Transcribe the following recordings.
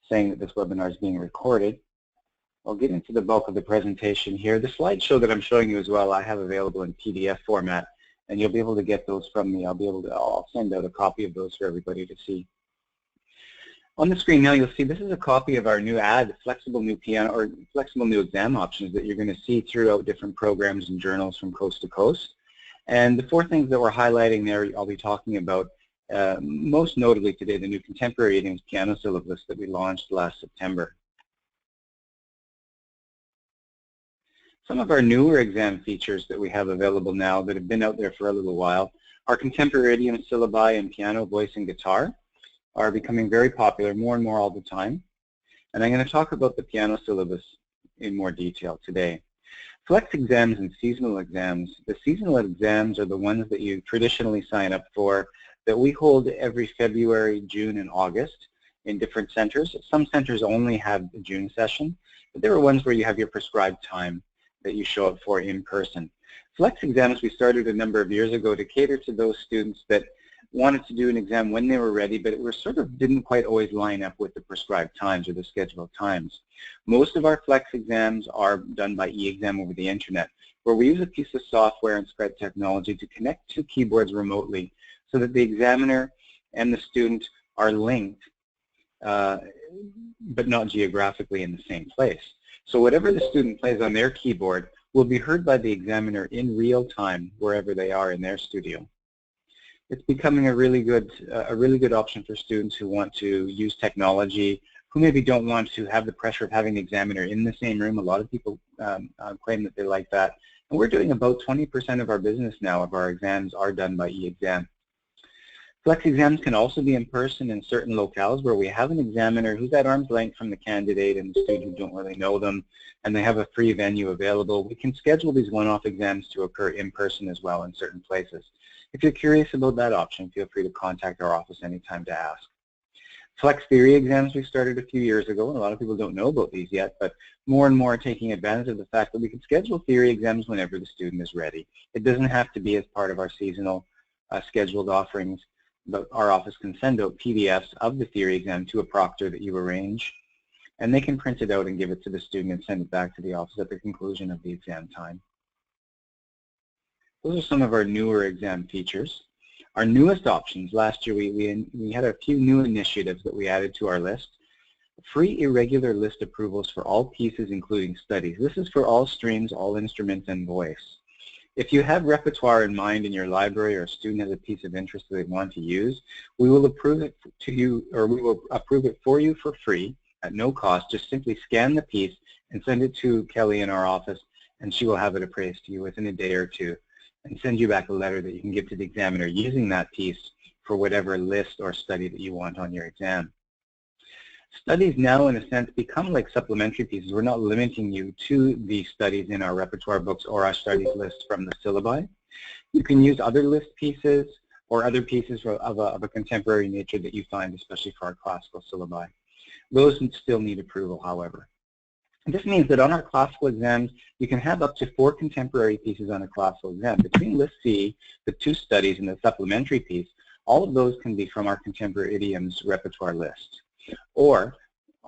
saying that this webinar is being recorded. I'll get into the bulk of the presentation here. The slideshow that I'm showing you as well, I have available in PDF format, and you'll be able to get those from me. I'll send out a copy of those for everybody to see. On the screen now, you'll see this is a copy of our new flexible new piano or flexible new exam options that you're going to see throughout different programs and journals from coast to coast. And the four things that we're highlighting there, I'll be talking about most notably today, the new Contemporary Idioms piano syllabus that we launched last September. Some of our newer exam features that we have available now that have been out there for a little while are Contemporary Idioms syllabi in piano, voice, and guitar are becoming very popular, more and more all the time. And I'm going to talk about the piano syllabus in more detail today. Flex exams and seasonal exams. The seasonal exams are the ones that you traditionally sign up for that we hold every February, June, and August in different centers. Some centers only have the June session, but there are ones where you have your prescribed time that you show up for in person. Flex exams we started a number of years ago to cater to those students that wanted to do an exam when they were ready, but it didn't quite always line up with the prescribed times or the scheduled times. Most of our Flex exams are done by e-exam over the internet, where we use a piece of software and Skype technology to connect two keyboards remotely so that the examiner and the student are linked, but not geographically in the same place. So whatever the student plays on their keyboard will be heard by the examiner in real time wherever they are in their studio. It's becoming a really good option for students who want to use technology, who maybe don't want to have the pressure of having the examiner in the same room. A lot of people claim that they like that. And we're doing about 20% of our business now of our exams are done by e-exam. Flex exams can also be in person in certain locales where we have an examiner who's at arm's length from the candidate and the student who don't really know them, and they have a free venue available. We can schedule these one-off exams to occur in person as well in certain places. If you're curious about that option, feel free to contact our office anytime to ask. Flex theory exams we started a few years ago, and a lot of people don't know about these yet, but more and more are taking advantage of the fact that we can schedule theory exams whenever the student is ready. It doesn't have to be as part of our seasonal scheduled offerings, but our office can send out PDFs of the theory exam to a proctor that you arrange, and they can print it out and give it to the student and send it back to the office at the conclusion of the exam time. Those are some of our newer exam features. Our newest options, last year we had a few new initiatives that we added to our list. Free irregular list approvals for all pieces including studies. This is for all streams, all instruments, and voice. If you have repertoire in mind in your library or a student has a piece of interest that they want to use, we will approve it to you, or we will approve it for you for free at no cost. Just simply scan the piece and send it to Kelly in our office, and she will have it appraised to you within a day or two and send you back a letter that you can give to the examiner using that piece for whatever list or study that you want on your exam. Studies now, in a sense, become like supplementary pieces. We're not limiting you to the studies in our repertoire books or our studies list from the syllabi. You can use other list pieces or other pieces of a contemporary nature that you find, especially for our classical syllabi. Those still need approval, however. This means that on our classical exams, you can have up to 4 contemporary pieces on a classical exam. Between List C, the 2 studies, and the supplementary piece, all of those can be from our Contemporary Idioms repertoire list, or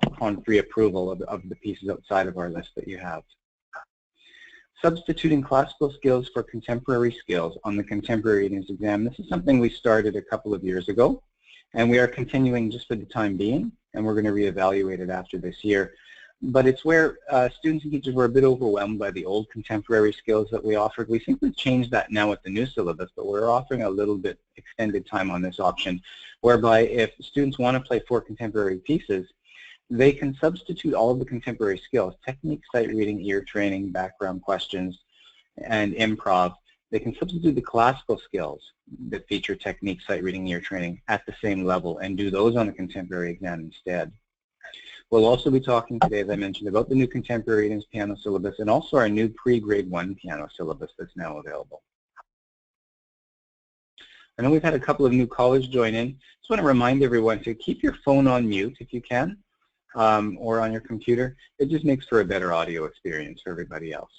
upon free approval of the pieces outside of our list that you have. Substituting classical skills for contemporary skills on the Contemporary Idioms exam. This is something we started a couple of years ago, and we are continuing just for the time being, and we're going to reevaluate it after this year. But it's where students and teachers were a bit overwhelmed by the old contemporary skills that we offered. We think we've changed that now with the new syllabus, but we're offering a little bit extended time on this option, whereby if students want to play 4 contemporary pieces, they can substitute all of the contemporary skills, technique, sight reading, ear training, background questions, and improv. They can substitute the classical skills that feature technique, sight reading, ear training at the same level and do those on the contemporary exam instead. We'll also be talking today, as I mentioned, about the new Contemporary Idioms piano syllabus and also our new pre-grade 1 piano syllabus that's now available. I know we've had a couple of new callers join in. Just want to remind everyone to keep your phone on mute if you can, or on your computer. It just makes for a better audio experience for everybody else.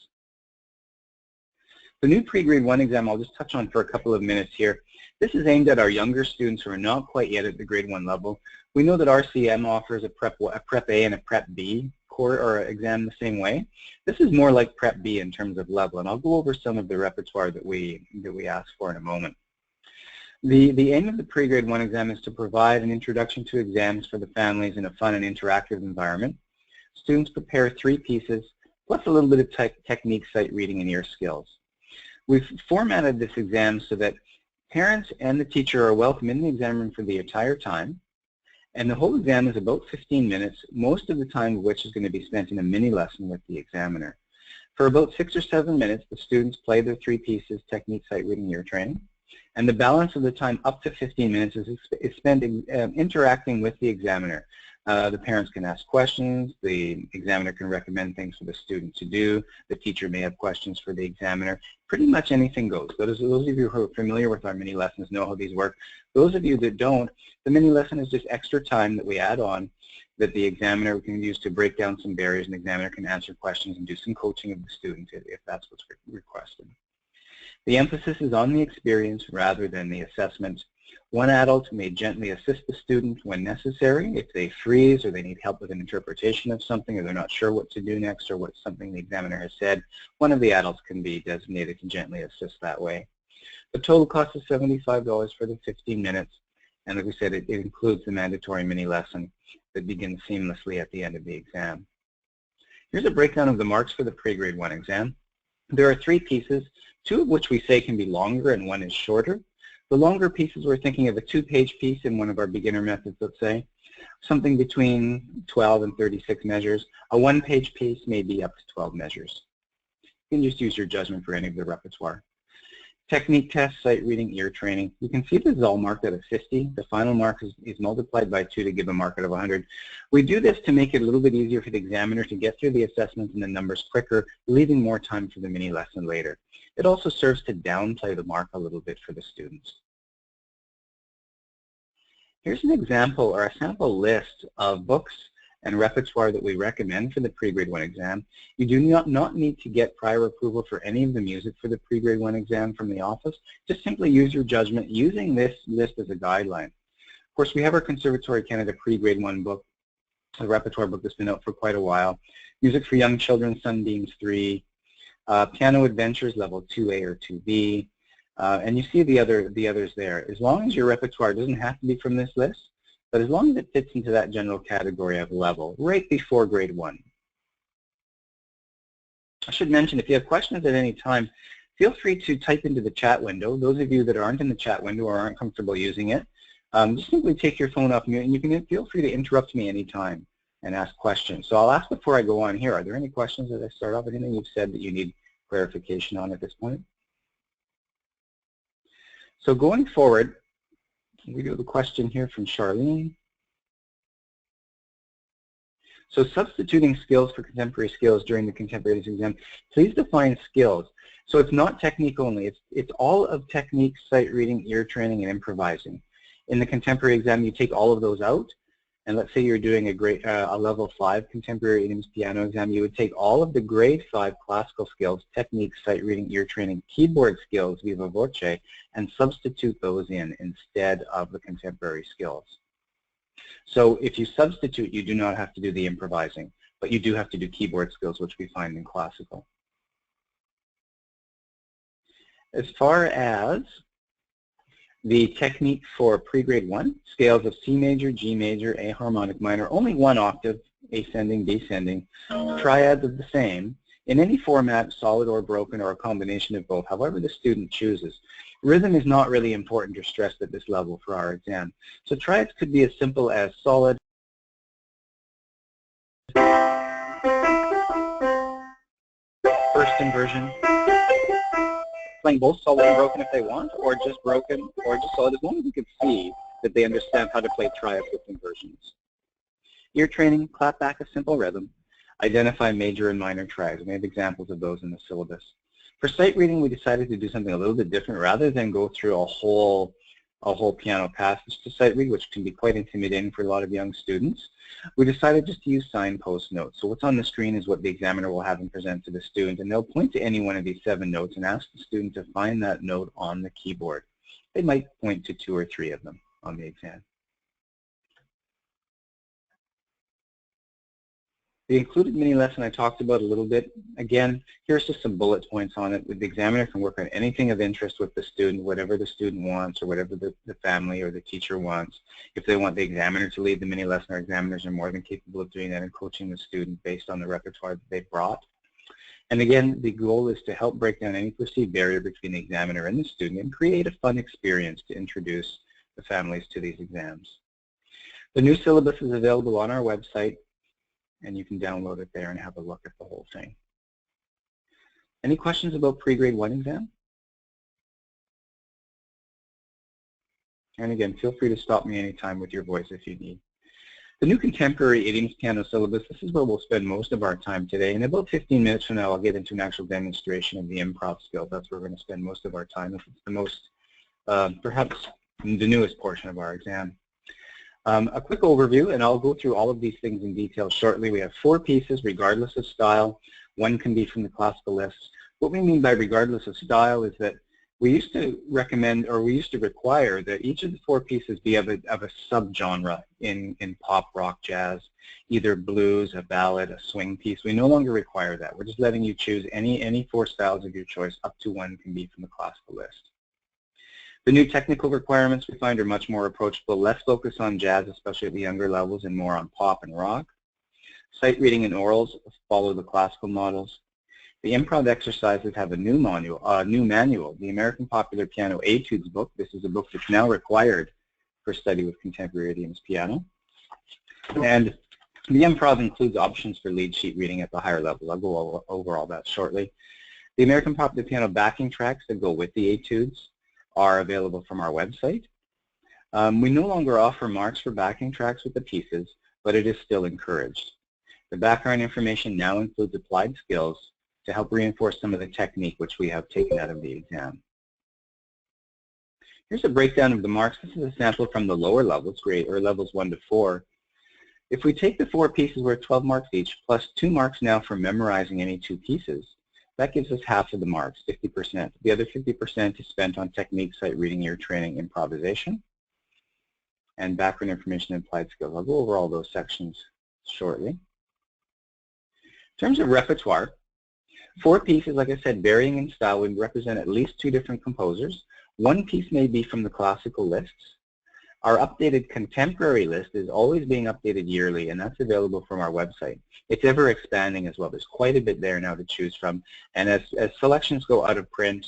The new pre-grade 1 exam I'll just touch on for a couple of minutes here. This is aimed at our younger students who are not quite yet at the grade 1 level. We know that RCM offers a Prep A and a Prep B core or exam the same way. This is more like Prep B in terms of level, and I'll go over some of the repertoire that we ask for in a moment. The aim of the pre-grade 1 exam is to provide an introduction to exams for the families in a fun and interactive environment. Students prepare 3 pieces, plus a little bit of technique, sight reading, and ear skills. We've formatted this exam so that parents and the teacher are welcome in the exam room for the entire time, and the whole exam is about 15 minutes, most of the time of which is going to be spent in a mini lesson with the examiner. For about 6 or 7 minutes, the students play their 3 pieces, technique, sight reading, ear training, and the balance of the time, up to 15 minutes, is spent interacting with the examiner. The parents can ask questions, the examiner can recommend things for the student to do, the teacher may have questions for the examiner. Pretty much anything goes. Those of you who are familiar with our mini lessons know how these work. Those of you that don't, the mini lesson is just extra time that we add on that the examiner can use to break down some barriers, and the examiner can answer questions and do some coaching of the student if that's what's requested. The emphasis is on the experience rather than the assessment. One adult may gently assist the student when necessary. If they freeze or they need help with an interpretation of something, or they're not sure what to do next or what's something the examiner has said, one of the adults can be designated to gently assist that way. The total cost is $75 for the 15 minutes, and like we said, it includes the mandatory mini lesson that begins seamlessly at the end of the exam. Here's a breakdown of the marks for the pre-grade 1 exam. There are 3 pieces, 2 of which we say can be longer and 1 is shorter. The longer pieces, we're thinking of a 2-page piece in one of our beginner methods, let's say, something between 12 and 36 measures. A 1-page piece may be up to 12 measures. You can just use your judgment for any of the repertoire. Technique test, sight reading, ear training. You can see this is all marked out of 50. The final mark is multiplied by 2 to give a mark out of 100. We do this to make it a little bit easier for the examiner to get through the assessments and the numbers quicker, leaving more time for the mini lesson later. It also serves to downplay the mark a little bit for the students. Here's an example or a sample list of books and repertoire that we recommend for the pre-grade 1 exam. You do not need to get prior approval for any of the music for the pre-grade 1 exam from the office. Just simply use your judgment using this list as a guideline. Of course, we have our Conservatory Canada pre-grade 1 book, a repertoire book that's been out for quite a while. Music for Young Children, Sunbeams 3, Piano Adventures Level 2A or 2B, and you see the others there. As long as your repertoire doesn't have to be from this list, but as long as it fits into that general category of level, right before grade 1. I should mention, if you have questions at any time, feel free to type into the chat window. Those of you that aren't in the chat window or aren't comfortable using it, just simply take your phone off mute, and you can feel free to interrupt me anytime and ask questions. So I'll ask before I go on here, are there any questions as I start off? Anything you've said that you need clarification on at this point? So going forward, we do have a question here from Charlene. So substituting skills for contemporary skills during the contemporary exam, please define skills. So it's not technique only, it's all of technique, sight reading, ear training, and improvising. In the contemporary exam, you take all of those out, and let's say you're doing a level 5 contemporary idioms piano exam, you would take all of the grade 5 classical skills, technique, sight reading, ear training, keyboard skills, viva voce, and substitute those in instead of the contemporary skills. So if you substitute, you do not have to do the improvising, but you do have to do keyboard skills, which we find in classical. As far as the technique for pre-grade 1, scales of C major, G major, A harmonic minor, only 1 octave, ascending, descending, triads of the same, in any format, solid or broken, or a combination of both, however the student chooses. Rhythm is not really important or stressed at this level for our exam. So triads could be as simple as solid, first inversion, playing both solid and broken if they want, or just broken, or just solid, as long as you can see that they understand how to play triads with inversions. Ear training, clap back a simple rhythm, identify major and minor triads. We have examples of those in the syllabus. For sight reading, we decided to do something a little bit different. Rather than go through a whole piano passage to sight read, which can be quite intimidating for a lot of young students, we decided just to use signpost notes. So what's on the screen is what the examiner will have them present to the student, and they'll point to any one of these 7 notes and ask the student to find that note on the keyboard. they might point to 2 or 3 of them on the exam. The included mini lesson I talked about a little bit. Again, here's just some bullet points on it. The examiner can work on anything of interest with the student, whatever the student wants or whatever the family or the teacher wants. If they want the examiner to lead the mini lesson, our examiners are more than capable of doing that and coaching the student based on the repertoire that they brought. And again, the goal is to help break down any perceived barrier between the examiner and the student and create a fun experience to introduce the families to these exams. The new syllabus is available on our website, and you can download it there and have a look at the whole thing. Any questions about pre-grade 1 exam? And again, feel free to stop me anytime with your voice if you need. The new contemporary idioms piano syllabus, this is where we'll spend most of our time today. In about 15 minutes from now, I'll get into an actual demonstration of the improv skills. That's where we're going to spend most of our time. It's the most, perhaps the newest portion of our exam. A quick overview, and I'll go through all of these things in detail shortly. We have 4 pieces, regardless of style. 1 can be from the classical lists. What we mean by regardless of style is that we used to recommend, or we used to require, that each of the 4 pieces be of a subgenre in pop, rock, jazz, either blues, a ballad, a swing piece. We no longer require that. We're just letting you choose any 4 styles of your choice. Up to 1 can be from the classical list. The new technical requirements we find are much more approachable, less focus on jazz, especially at the younger levels, and more on pop and rock. Sight reading and orals follow the classical models. The improv exercises have a new manual, the American Popular Piano Etudes book. This is a book that's now required for study with contemporary idioms piano. And the improv includes options for lead sheet reading at the higher levels. I'll go over all that shortly. The American Popular Piano backing tracks that go with the etudes are available from our website. We no longer offer marks for backing tracks with the pieces, but it is still encouraged. The background information now includes applied skills to help reinforce some of the technique which we have taken out of the exam. Here's a breakdown of the marks. This is a sample from the lower levels, grade or levels 1 to 4. If we take the 4 pieces worth 12 marks each, plus 2 marks now for memorizing any 2 pieces, that gives us half of the marks, 50%. The other 50% is spent on technique, sight reading, ear training, improvisation, and background information and applied skills. I'll go over all those sections shortly. In terms of repertoire, 4 pieces, like I said, varying in style, would represent at least 2 different composers. 1 piece may be from the classical lists. Our updated contemporary list is always being updated yearly, and that's available from our website. It's ever expanding as well. There's quite a bit there now to choose from. And as selections go out of print,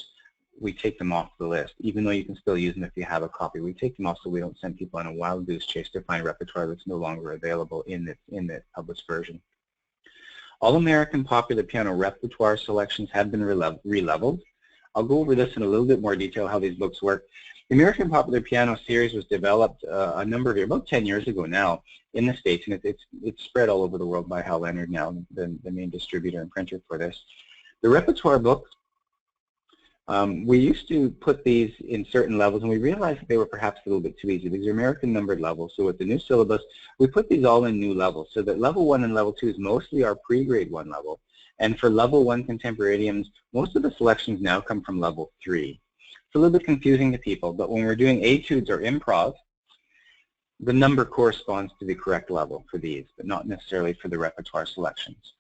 we take them off the list. Even though you can still use them if you have a copy, we take them off so we don't send people on a wild goose chase to find repertoire that's no longer available in the published version. All American Popular Piano repertoire selections have been re-leveled. I'll go over this in a little bit more detail, how these books work. The American Popular Piano series was developed a number of years, about 10 years ago now, in the States, and it's spread all over the world by Hal Leonard now, the main distributor and printer for this. The Repertoire Book, we used to put these in certain levels, and we realized that they were perhaps a little bit too easy. These are American numbered levels, so with the new syllabus, we put these all in new levels, so that level 1 and level 2 is mostly our pre-grade 1 level, and for level 1 contemporary idioms, most of the selections now come from level 3. It's a little bit confusing to people, but when we're doing etudes or improv, the number corresponds to the correct level for these, but not necessarily for the repertoire selections.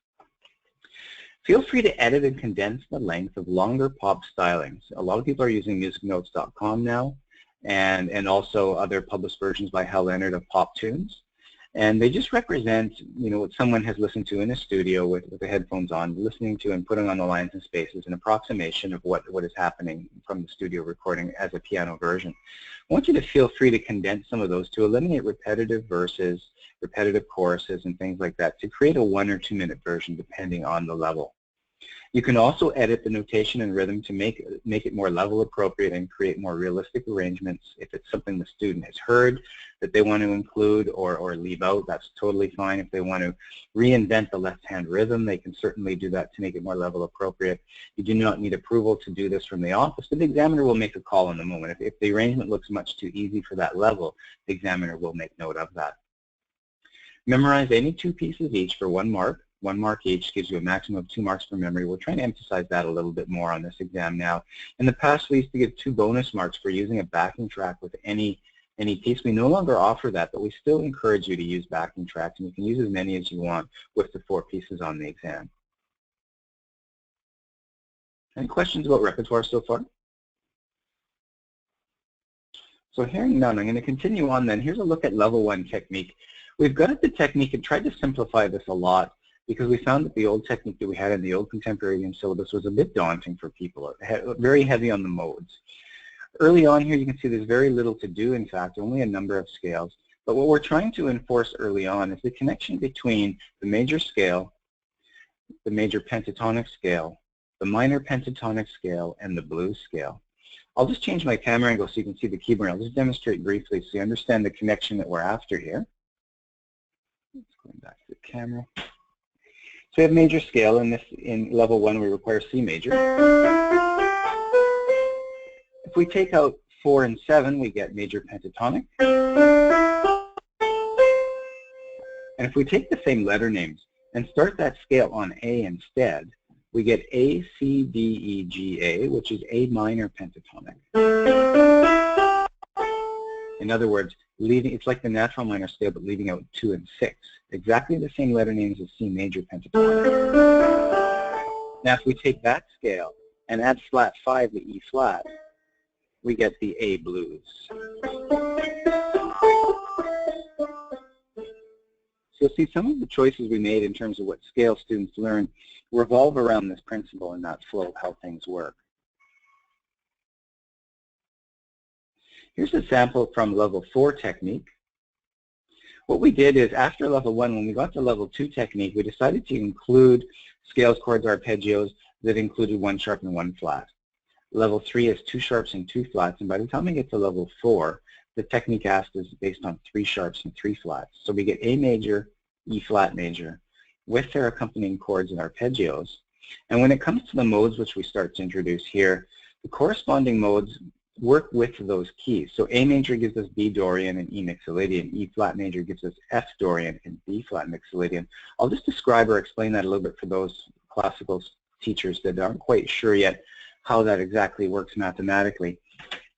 Feel free to edit and condense the length of longer pop stylings. A lot of people are using musicnotes.com now, and also other published versions by Hal Leonard of pop tunes. And they just represent, you know, what someone has listened to in a studio with the headphones on, listening to and putting on the lines and spaces, an approximation of what is happening from the studio recording as a piano version. I want you to feel free to condense some of those to eliminate repetitive verses, repetitive choruses, and things like that to create a 1 or 2 minute version depending on the level. You can also edit the notation and rhythm to make it more level appropriate and create more realistic arrangements. If it's something the student has heard that they want to include or leave out, that's totally fine. If they want to reinvent the left-hand rhythm, they can certainly do that to make it more level appropriate. You do not need approval to do this from the office, but the examiner will make a call in the moment. If the arrangement looks much too easy for that level, the examiner will make note of that. Memorize any 2 pieces each for 1 mark. 1 mark each, gives you a maximum of 2 marks for memory. We're trying to emphasize that a little bit more on this exam now. In the past, we used to give 2 bonus marks for using a backing track with any piece. We no longer offer that, but we still encourage you to use backing tracks, and you can use as many as you want with the 4 pieces on the exam. Any questions about repertoire so far? So hearing none, I'm going to continue on then. Here's a look at level 1 technique. We've got at the technique and tried to simplify this a lot because we found that the old technique that we had in the old contemporary syllabus was a bit daunting for people, very heavy on the modes. Early on here you can see there's very little to do, in fact, only a number of scales. But what we're trying to enforce early on is the connection between the major scale, the major pentatonic scale, the minor pentatonic scale, and the blues scale. I'll just change my camera angle so you can see the keyboard. I'll just demonstrate briefly so you understand the connection that we're after here. Going back to the camera. So we have major scale, and in level 1 we require C major. If we take out 4 and 7, we get major pentatonic. And if we take the same letter names and start that scale on A instead, we get A, C, D, E, G, A, which is A minor pentatonic. In other words, it's like the natural minor scale, but leaving out 2 and 6. Exactly the same letter names as C major pentatonic. Now, if we take that scale and add flat 5 to E flat, we get the A blues. So you'll see some of the choices we made in terms of what scale students learn revolve around this principle and that flow of how things work. Here's a sample from level 4 technique. What we did is after level 1, when we got to level 2 technique, we decided to include scales, chords, arpeggios that included 1 sharp and 1 flat. Level 3 is 2 sharps and 2 flats, and by the time we get to level 4, the technique asked is based on 3 sharps and 3 flats. So we get A major, E flat major, with their accompanying chords and arpeggios. And when it comes to the modes which we start to introduce here, the corresponding modes work with those keys. So A major gives us B Dorian and E Mixolydian. E flat major gives us F Dorian and B flat Mixolydian. I'll just describe or explain that a little bit for those classical teachers that aren't quite sure yet how that exactly works mathematically.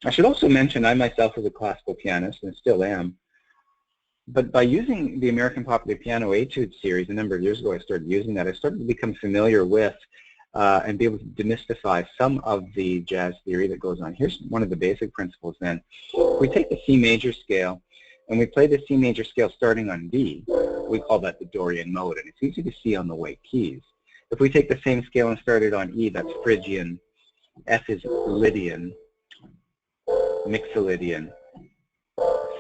I should also mention I myself was a classical pianist and still am. But by using the American Popular Piano Etudes series a number of years ago, I started using that. I started to become familiar with and be able to demystify some of the jazz theory that goes on. Here's one of the basic principles then. We take the C major scale and we play the C major scale starting on D. We call that the Dorian mode, and it's easy to see on the white keys. If we take the same scale and start it on E, that's Phrygian, F is Lydian, Mixolydian,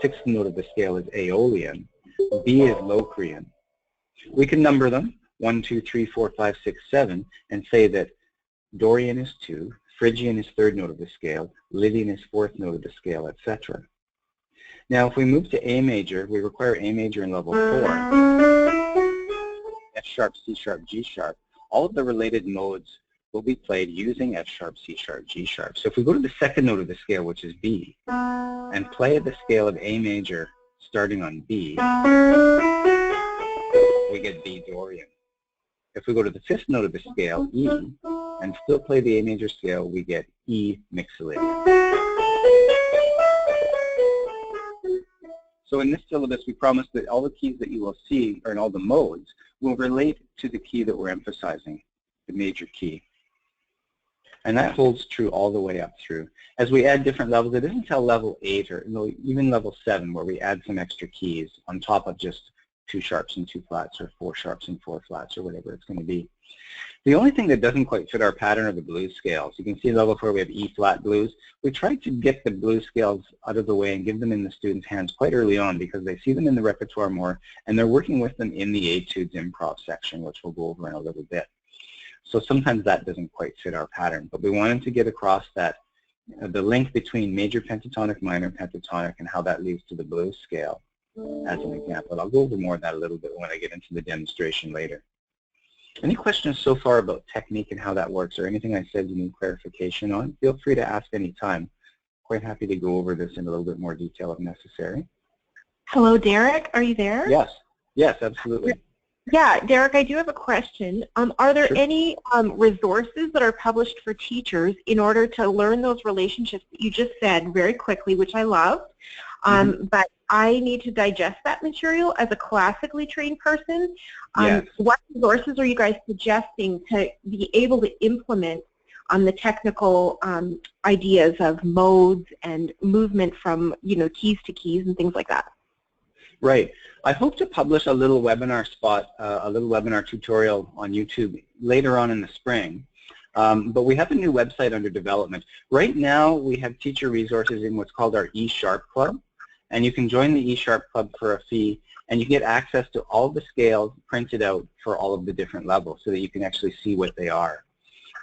6th note of the scale is Aeolian, B is Locrian. We can number them, 1, 2, 3, 4, 5, 6, 7, and say that Dorian is 2, Phrygian is 3rd note of the scale, Lydian is 4th note of the scale, etc. Now, if we move to A major, we require A major in level 4, F sharp, C sharp, G sharp. All of the related modes will be played using F sharp, C sharp, G sharp. So if we go to the 2nd note of the scale, which is B, and play the scale of A major starting on B, we get B Dorian. If we go to the 5th note of the scale, E, and still play the A major scale, we get E Mixolydian. So in this syllabus, we promise that all the keys that you will see, or in all the modes, will relate to the key that we're emphasizing, the major key. And that holds true all the way up through. As we add different levels, it isn't until level 8 or even level 7 where we add some extra keys on top of just 2 sharps and 2 flats or 4 sharps and 4 flats or whatever it's going to be. The only thing that doesn't quite fit our pattern are the blues scales. You can see level 4 we have E flat blues. We tried to get the blues scales out of the way and give them in the students' hands quite early on because they see them in the repertoire more and they're working with them in the Etudes improv section, which we'll go over in a little bit. So sometimes that doesn't quite fit our pattern, but we wanted to get across that the link between major pentatonic, minor pentatonic, and how that leads to the blues scale as an example. I'll go over more of that a little bit when I get into the demonstration later. Any questions so far about technique and how that works, or anything I said you need clarification on? Feel free to ask any time. Quite happy to go over this in a little bit more detail if necessary. Hello, Derek. Are you there? Yes. Yes, absolutely. Yeah, Derek, I do have a question. Are there Sure. any resources that are published for teachers in order to learn those relationships that you just said very quickly, which I loved, Mm-hmm. but I need to digest that material as a classically trained person? Yes. What resources are you guys suggesting to be able to implement the technical ideas of modes and movement from, keys to keys and things like that? Right. I hope to publish a little webinar a little webinar tutorial on YouTube later on in the spring. But we have a new website under development. Right now, we have teacher resources in what's called our eSharp Club. And you can join the eSharp Club for a fee, and you get access to all the scales printed out for all of the different levels so that you can actually see what they are.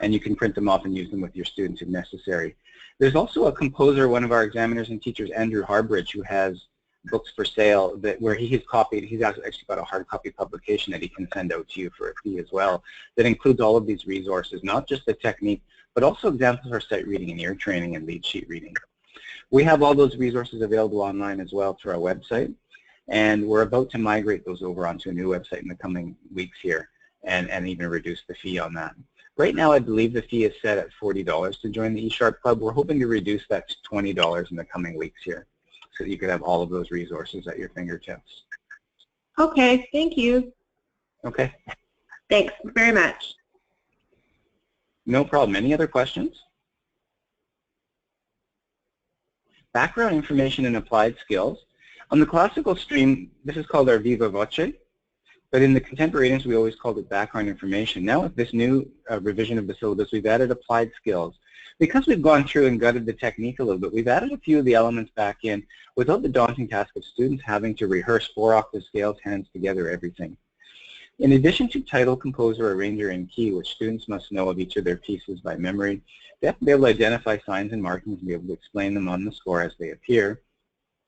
And you can print them off and use them with your students if necessary. There's also a composer, one of our examiners and teachers, Andrew Harbridge, who has books for sale where he's actually got a hard copy publication that he can send out to you for a fee as well, that includes all of these resources, not just the technique, but also examples for sight reading and ear training and lead sheet reading. We have all those resources available online as well through our website, and we're about to migrate those over onto a new website in the coming weeks here and even reduce the fee on that. Right now, I believe the fee is set at $40 to join the eSharp Club. We're hoping to reduce that to $20 in the coming weeks here, so that you could have all of those resources at your fingertips. Okay, thank you. Okay. Thanks very much. No problem. Any other questions? Background information and applied skills. On the classical stream, this is called our viva voce, but in the contemporary idioms, we always called it background information. Now with this new revision of the syllabus, we've added applied skills. Because we've gone through and gutted the technique a little bit, we've added a few of the elements back in without the daunting task of students having to rehearse 4-octave scales, hands together, everything. In addition to title, composer, arranger, and key, which students must know of each of their pieces by memory, they have to be able to identify signs and markings and be able to explain them on the score as they appear.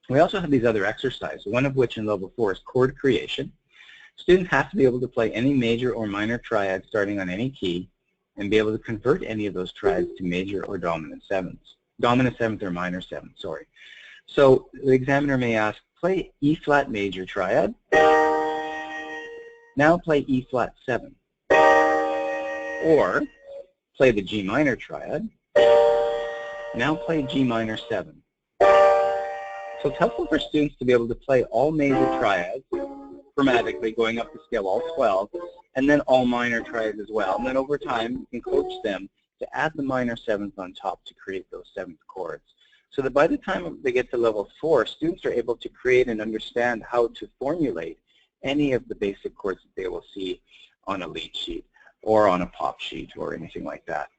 We also have these other exercises, one of which in level 4 is chord creation. Students have to be able to play any major or minor triad starting on any key and be able to convert any of those triads to major or dominant sevenths. Dominant seventh or minor seventh, sorry. So the examiner may ask, play E flat major triad. Now play E flat 7. Or play the G minor triad. Now play G minor 7. So it's helpful for students to be able to play all major triads chromatically, going up the scale, all 12, and then all minor triads as well. And then over time, you can coach them to add the minor seventh on top to create those seventh chords. So that by the time they get to level 4, students are able to create and understand how to formulate any of the basic chords that they will see on a lead sheet or on a pop sheet or anything like that.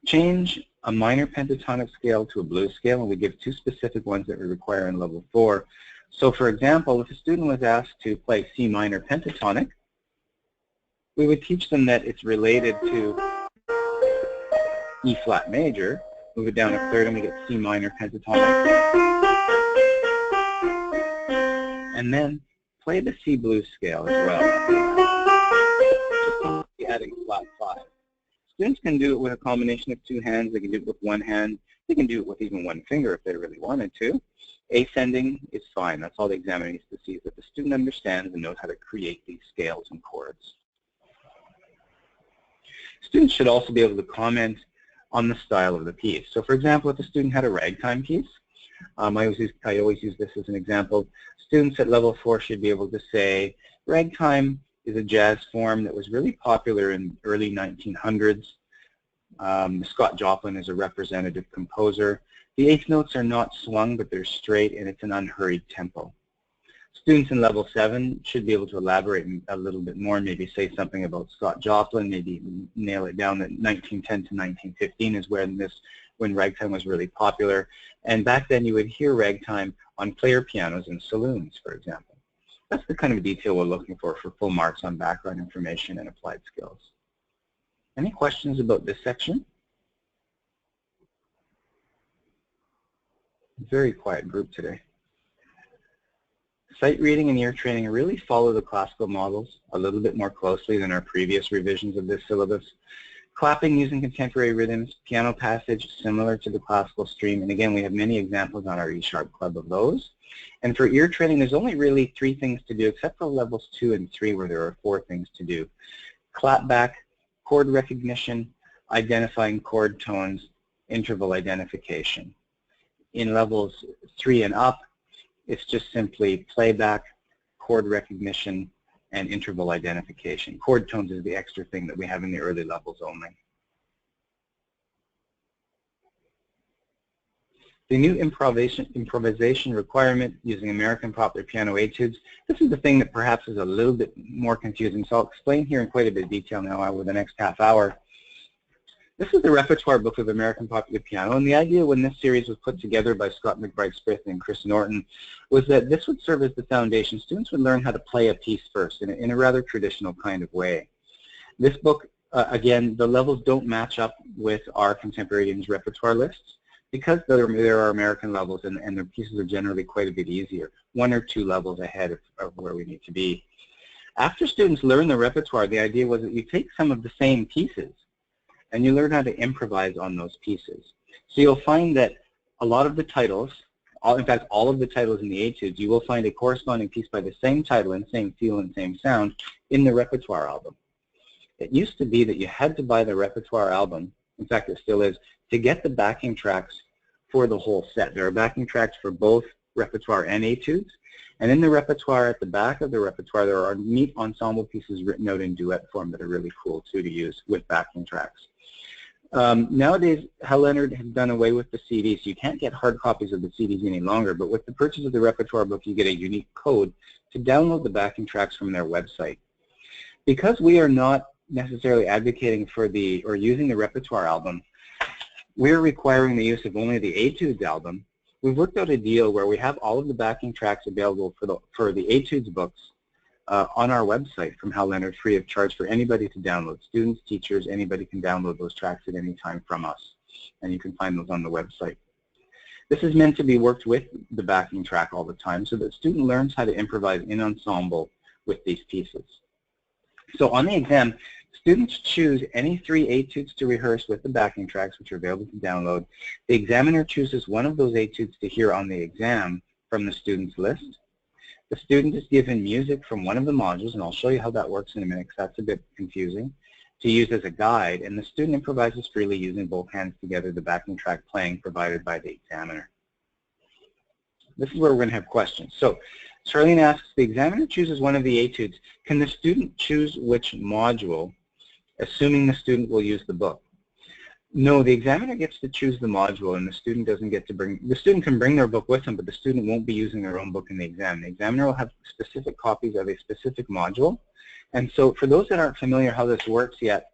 Change a minor pentatonic scale to a blues scale, and we give 2 specific ones that we require in level 4. So for example, if a student was asked to play C minor pentatonic, we would teach them that it's related to E flat major, move it down a third and we get C minor pentatonic, and then play the C blues scale as well, just adding flat 5. Students can do it with a combination of 2 hands. They can do it with 1 hand. They can do it with even 1 finger if they really wanted to. Ascending is fine. That's all the examiner needs to see, is that the student understands and knows how to create these scales and chords. Students should also be able to comment on the style of the piece. So for example, if a student had a ragtime piece, I always use this as an example. Students at level 4 should be able to say, ragtime is a jazz form that was really popular in early 1900s. Scott Joplin is a representative composer. The 8th notes are not swung, but they're straight, and it's an unhurried tempo. Students in level 7 should be able to elaborate a little bit more, maybe say something about Scott Joplin, maybe nail it down that 1910 to 1915 is when ragtime was really popular. And back then you would hear ragtime on player pianos in saloons, for example. That's the kind of detail we're looking for full marks on background information and applied skills. Any questions about this section? Very quiet group today. Sight reading and ear training really follow the classical models a little bit more closely than our previous revisions of this syllabus. Clapping using contemporary rhythms, piano passage similar to the classical stream, and again we have many examples on our eSharp Club of those. And for ear training, there's only really 3 things to do, except for levels 2 and 3 where there are 4 things to do. Clapback, chord recognition, identifying chord tones, interval identification. In levels 3 and up, it's just simply playback, chord recognition, and interval identification. Chord tones is the extra thing that we have in the early levels only. The new improvisation requirement using American Popular Piano Etudes, this is the thing that perhaps is a little bit more confusing, so I'll explain here in quite a bit of detail now over the next half hour. This is the Repertoire Book of American Popular Piano, and the idea when this series was put together by Scott McBride-Smith and Chris Norton was that this would serve as the foundation. Students would learn how to play a piece first in a rather traditional kind of way. This book, again, the levels don't match up with our contemporary Idioms repertoire lists, because there are American levels and their pieces are generally quite a bit easier, 1 or 2 levels ahead of where we need to be. After students learn the repertoire, the idea was that you take some of the same pieces and you learn how to improvise on those pieces. So you'll find that a lot of the titles, in fact all of the titles in the etudes, you will find a corresponding piece by the same title and same feel and same sound in the repertoire album. It used to be that you had to buy the repertoire album, in fact it still is, to get the backing tracks for the whole set. There are backing tracks for both repertoire and etudes, and in the repertoire, at the back of the repertoire, there are neat ensemble pieces written out in duet form that are really cool too to use with backing tracks. Nowadays, Hal Leonard has done away with the CDs, so you can't get hard copies of the CDs any longer, but with the purchase of the Repertoire Book, you get a unique code to download the backing tracks from their website. Because we are not necessarily advocating for or using the repertoire album, we're requiring the use of only the Etudes album. We've worked out a deal where we have all of the backing tracks available for the Etudes books on our website from Hal Leonard, free of charge for anybody to download. Students, teachers, anybody can download those tracks at any time from us, and you can find those on the website. This is meant to be worked with the backing track all the time so that the student learns how to improvise in ensemble with these pieces. So on the exam, students choose any 3 etudes to rehearse with the backing tracks, which are available to download. The examiner chooses one of those etudes to hear on the exam from the student's list. The student is given music from one of the modules, and I'll show you how that works in a minute because that's a bit confusing, to use as a guide, and the student improvises freely using both hands together, the backing track playing provided by the examiner. This is where we're going to have questions. So Charlene asks, the examiner chooses one of the etudes. Can the student choose which module, assuming the student will use the book? No, the examiner gets to choose the module, and the student doesn't get to the student can bring their book with them, but the student won't be using their own book in the exam. The examiner will have specific copies of a specific module. And so for those that aren't familiar how this works yet,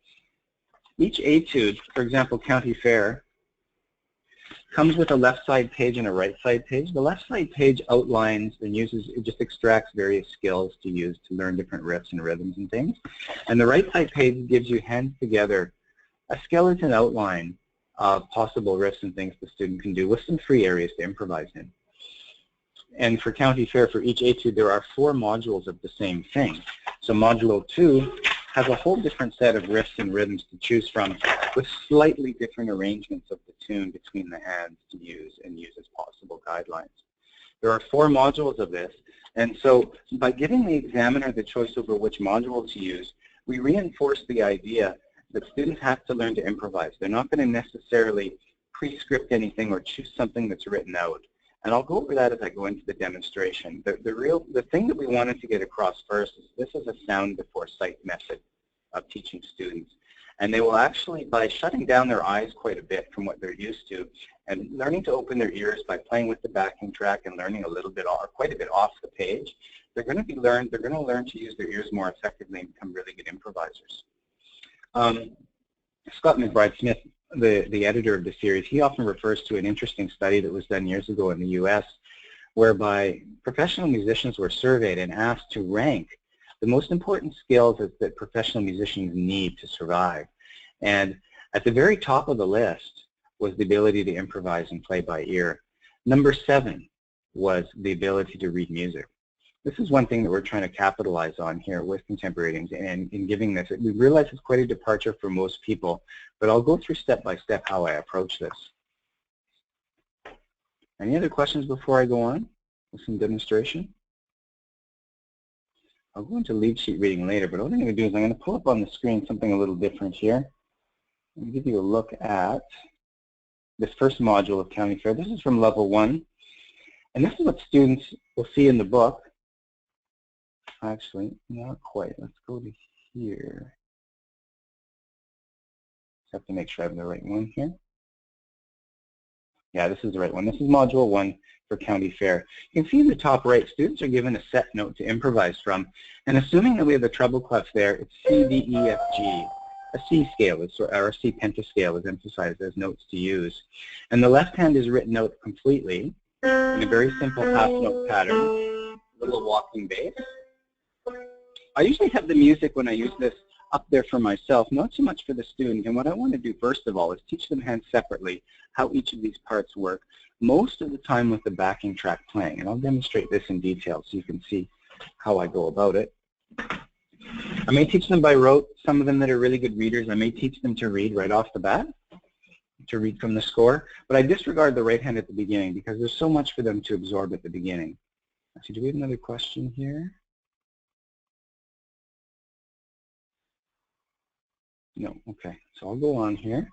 each etude, for example, County Fair, comes with a left side page and a right side page. The left side page outlines and it just extracts various skills to use to learn different riffs and rhythms and things. And the right side page gives you hands together a skeleton outline of possible riffs and things the student can do with some free areas to improvise in. And for County Fair, for each etude, there are 4 modules of the same thing. So Module 2 has a whole different set of riffs and rhythms to choose from with slightly different arrangements of the tune between the hands to use and use as possible guidelines. There are 4 modules of this, and so by giving the examiner the choice over which module to use, we reinforce the idea that students have to learn to improvise. They're not going to necessarily pre-script anything or choose something that's written out. And I'll go over that as I go into the demonstration. The thing that we wanted to get across first is this is a sound before sight method of teaching students. And they will actually, by shutting down their eyes quite a bit from what they're used to, and learning to open their ears by playing with the backing track and learning a little bit or quite a bit off the page, they're going to learn to use their ears more effectively and become really good improvisers. Scott McBride-Smith, the editor of the series, he often refers to an interesting study that was done years ago in the US whereby professional musicians were surveyed and asked to rank the most important skills that professional musicians need to survive. And at the very top of the list was the ability to improvise and play by ear. Number 7 was the ability to read music. This is one thing that we're trying to capitalize on here with contemporary idioms, and in giving this, we realize it's quite a departure for most people, but I'll go through step by step how I approach this. Any other questions before I go on? with some demonstration. I'll go into lead sheet reading later, but what I'm going to do is I'm going to pull up on the screen something a little different here. Let me give you a look at this first module of County Fair. This is from level 1, and this is what students will see in the book. Actually, not quite. Let's go to here. Just have to make sure I have the right one here. Yeah, this is the right one. This is module 1 for County Fair. You can see in the top right, students are given a set note to improvise from, and assuming that we have a treble clef there, it's C, D, E, F, G. A C scale, or a C pentascale is emphasized as notes to use. And the left hand is written out completely in a very simple half note pattern, little walking bass. I usually have the music when I use this up there for myself, not so much for the student. And what I want to do first of all is teach them hands separately how each of these parts work, most of the time with the backing track playing. And I'll demonstrate this in detail so you can see how I go about it. I may teach them by rote. Some of them that are really good readers, I may teach them to read right off the bat, to read from the score. But I disregard the right hand at the beginning because there's so much for them to absorb at the beginning. Actually, do we have another question here? No, okay. So I'll go on here.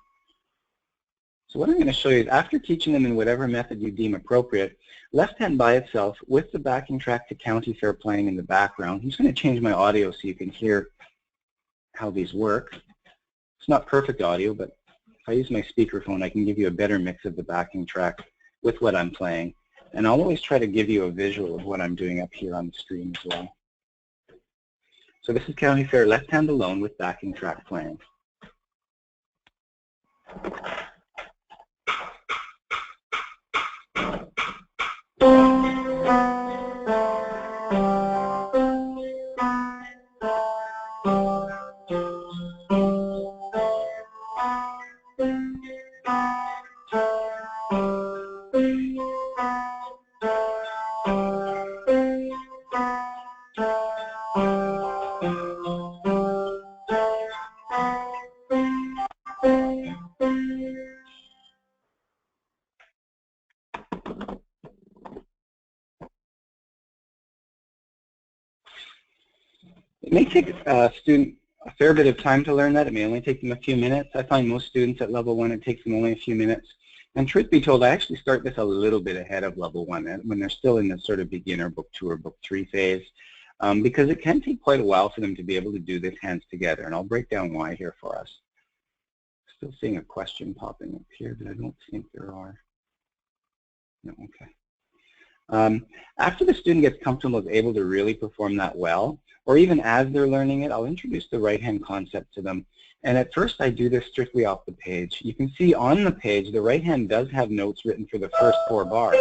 So what I'm going to show you is after teaching them in whatever method you deem appropriate, left hand by itself with the backing track to County Fair playing in the background. I'm just going to change my audio so you can hear how these work. It's not perfect audio, but if I use my speakerphone, I can give you a better mix of the backing track with what I'm playing. And I'll always try to give you a visual of what I'm doing up here on the screen as well. So this is County Fair, left hand alone with backing track playing. It may take a student a fair bit of time to learn that. It may only take them a few minutes. I find most students at level 1, it takes them only a few minutes. And truth be told, I actually start this a little bit ahead of level 1 when they're still in the sort of beginner book 2 or book 3 phase, because it can take quite a while for them to be able to do this hands together. And I'll break down why here for us. Still seeing a question popping up here, but I don't think there are. No, okay. After the student gets comfortable and is able to really perform that well, or even as they're learning it, I'll introduce the right hand concept to them. And at first I do this strictly off the page. You can see on the page the right hand does have notes written for the first 4 bars.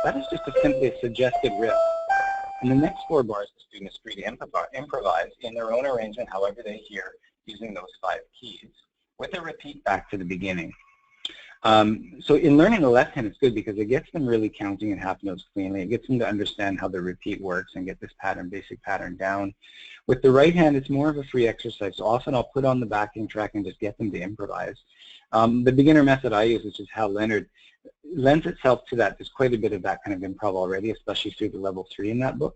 That is just simply a suggested riff. And the next 4 bars the student is free to improvise in their own arrangement however they hear using those 5 keys with a repeat back to the beginning. So in learning the left hand, it's good because it gets them really counting in half notes cleanly. It gets them to understand how the repeat works and get this pattern, basic pattern down. With the right hand, it's more of a free exercise. So often I'll put on the backing track and just get them to improvise. The beginner method I use, which is Hal Leonard, lends itself to that. There's quite a bit of that kind of improv already, especially through the level 3 in that book.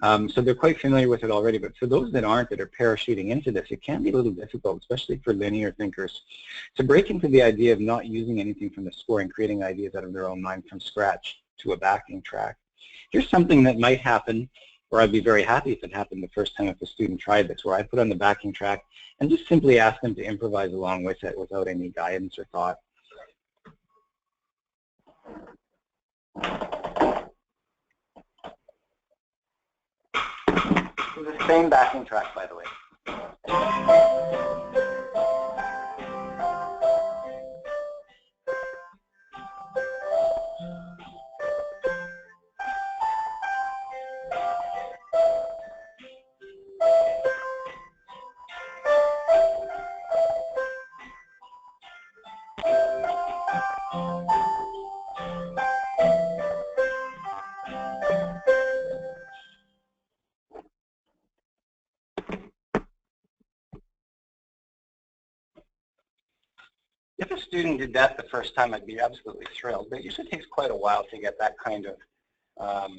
So they're quite familiar with it already, but for those that aren't, that are parachuting into this, it can be a little difficult, especially for linear thinkers, to break into the idea of not using anything from the score and creating ideas out of their own mind from scratch to a backing track. Here's something that might happen, or I'd be very happy if it happened the first time if a student tried this, where I put on the backing track and just simply ask them to improvise along with it without any guidance or thought. The same backing track, by the way. If a student did that the first time, I'd be absolutely thrilled, but it usually takes quite a while to get that kind of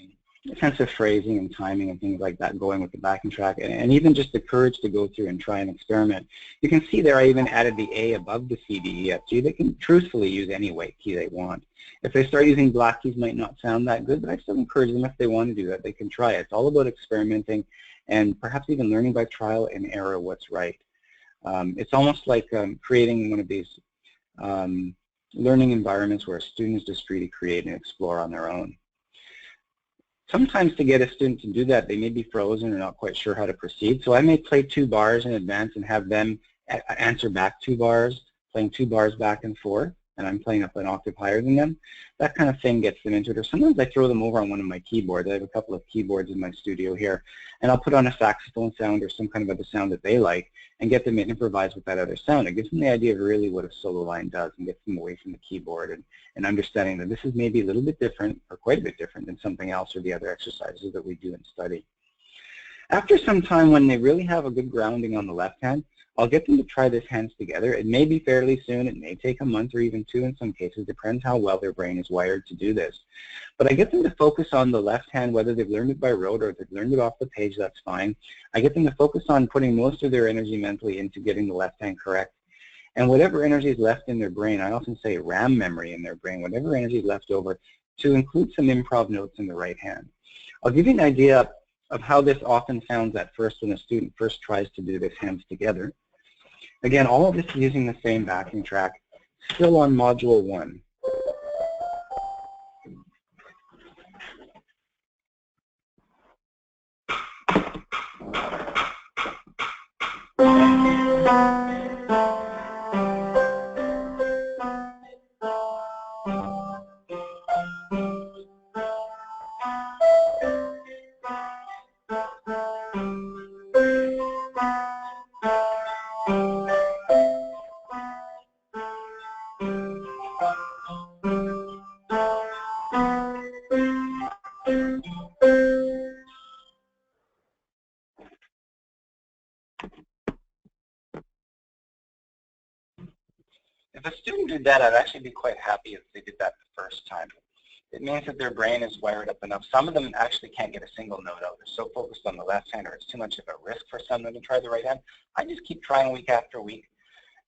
sense of phrasing and timing and things like that going with the backing track, and even just the courage to go through and try and experiment. You can see there I even added the A above the C, D, E, F, G. They can truthfully use any white key they want. If they start using black keys, might not sound that good, but I still encourage them if they want to do that, they can try it. It's all about experimenting and perhaps even learning by trial and error what's right. It's almost like creating one of these learning environments where a student is just free to create and explore on their own. Sometimes to get a student to do that, they may be frozen or not quite sure how to proceed. So I may play 2 bars in advance and have them answer back 2 bars, playing 2 bars back and forth, and I'm playing up an octave higher than them. That kind of thing gets them into it. Or sometimes I throw them over on one of my keyboards. I have a couple of keyboards in my studio here, and I'll put on a saxophone sound or some kind of other sound that they like and get them to improvise with that other sound. It gives them the idea of really what a solo line does and gets them away from the keyboard and understanding that this is maybe a little bit different or quite a bit different than something else or the other exercises that we do and study. After some time, when they really have a good grounding on the left hand, I'll get them to try this hands together. It may be fairly soon. It may take a month or even 2 in some cases. Depends how well their brain is wired to do this. But I get them to focus on the left hand, whether they've learned it by rote or if they've learned it off the page, that's fine. I get them to focus on putting most of their energy mentally into getting the left hand correct. And whatever energy is left in their brain, I often say RAM memory in their brain, whatever energy is left over, to include some improv notes in the right hand. I'll give you an idea of how this often sounds at first when a student first tries to do this hands together. Again, all of this is using the same backing track, still on Module 1. If a student did that, I'd actually be quite happy if they did that the first time. It means that their brain is wired up enough. Some of them actually can't get a single note out. They're so focused on the left hand, or it's too much of a risk for some of them to try the right hand. I just keep trying week after week.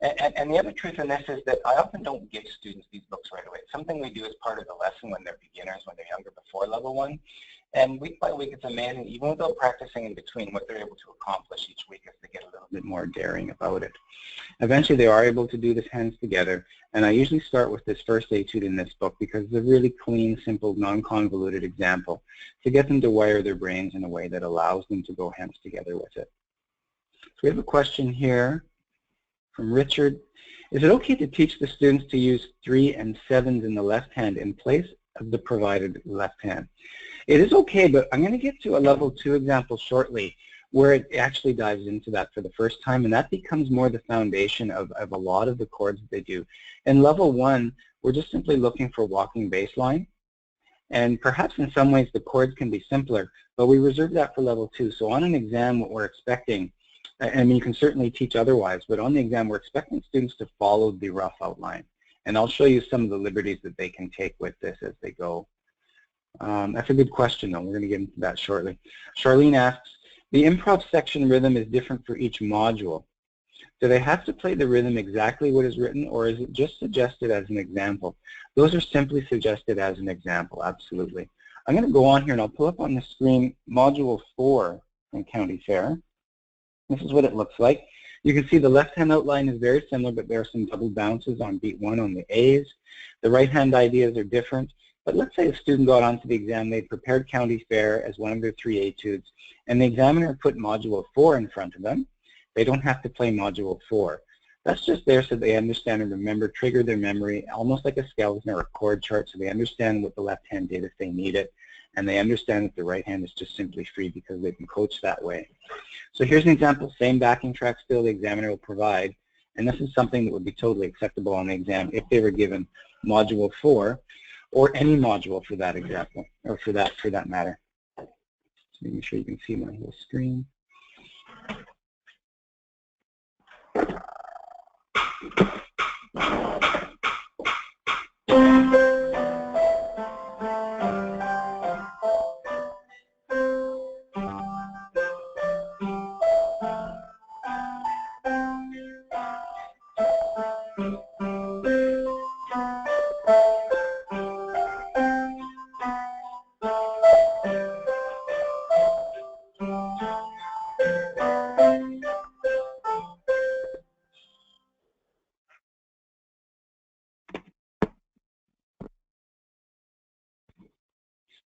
And the other truth in this is that I often don't give students these books right away. It's something we do as part of the lesson when they're beginners, when they're younger, before level 1. And week by week, it's amazing, even without practicing in between, what they're able to accomplish each week as they get a little bit more daring about it. Eventually, they are able to do this hands together, and I usually start with this first etude in this book because it's a really clean, simple, non-convoluted example to get them to wire their brains in a way that allows them to go hands together with it. So we have a question here from Richard. Is it okay to teach the students to use 3 and 7s in the left hand in place of the provided left hand? It is okay, but I'm going to get to a level 2 example shortly where it actually dives into that for the first time, and that becomes more the foundation of a lot of the chords that they do. In level 1, we're just simply looking for walking bass line, and perhaps in some ways the chords can be simpler, but we reserve that for level 2. So on an exam, what we're expecting, I mean, you can certainly teach otherwise, but on the exam, we're expecting students to follow the rough outline. And I'll show you some of the liberties that they can take with this as they go. That's a good question, though. We're going to get into that shortly. Charlene asks, the improv section rhythm is different for each module. Do they have to play the rhythm exactly what is written, or is it just suggested as an example? Those are simply suggested as an example, absolutely. I'm going to go on here, and I'll pull up on the screen Module 4 from County Fair. This is what it looks like. You can see the left-hand outline is very similar, but there are some double bounces on beat 1 on the A's. The right-hand ideas are different. But let's say a student got onto the exam, they prepared County Fair as one of their 3 etudes, and the examiner put Module 4 in front of them. They don't have to play Module 4. That's just there so they understand and remember, trigger their memory, almost like a skeleton or a chord chart, so they understand what the left hand did if they need it, and they understand that the right hand is just simply free because they've been coached that way. So here's an example, same backing track still the examiner will provide, and this is something that would be totally acceptable on the exam if they were given Module 4, or any module for that example, or for that matter. So making sure you can see my whole screen.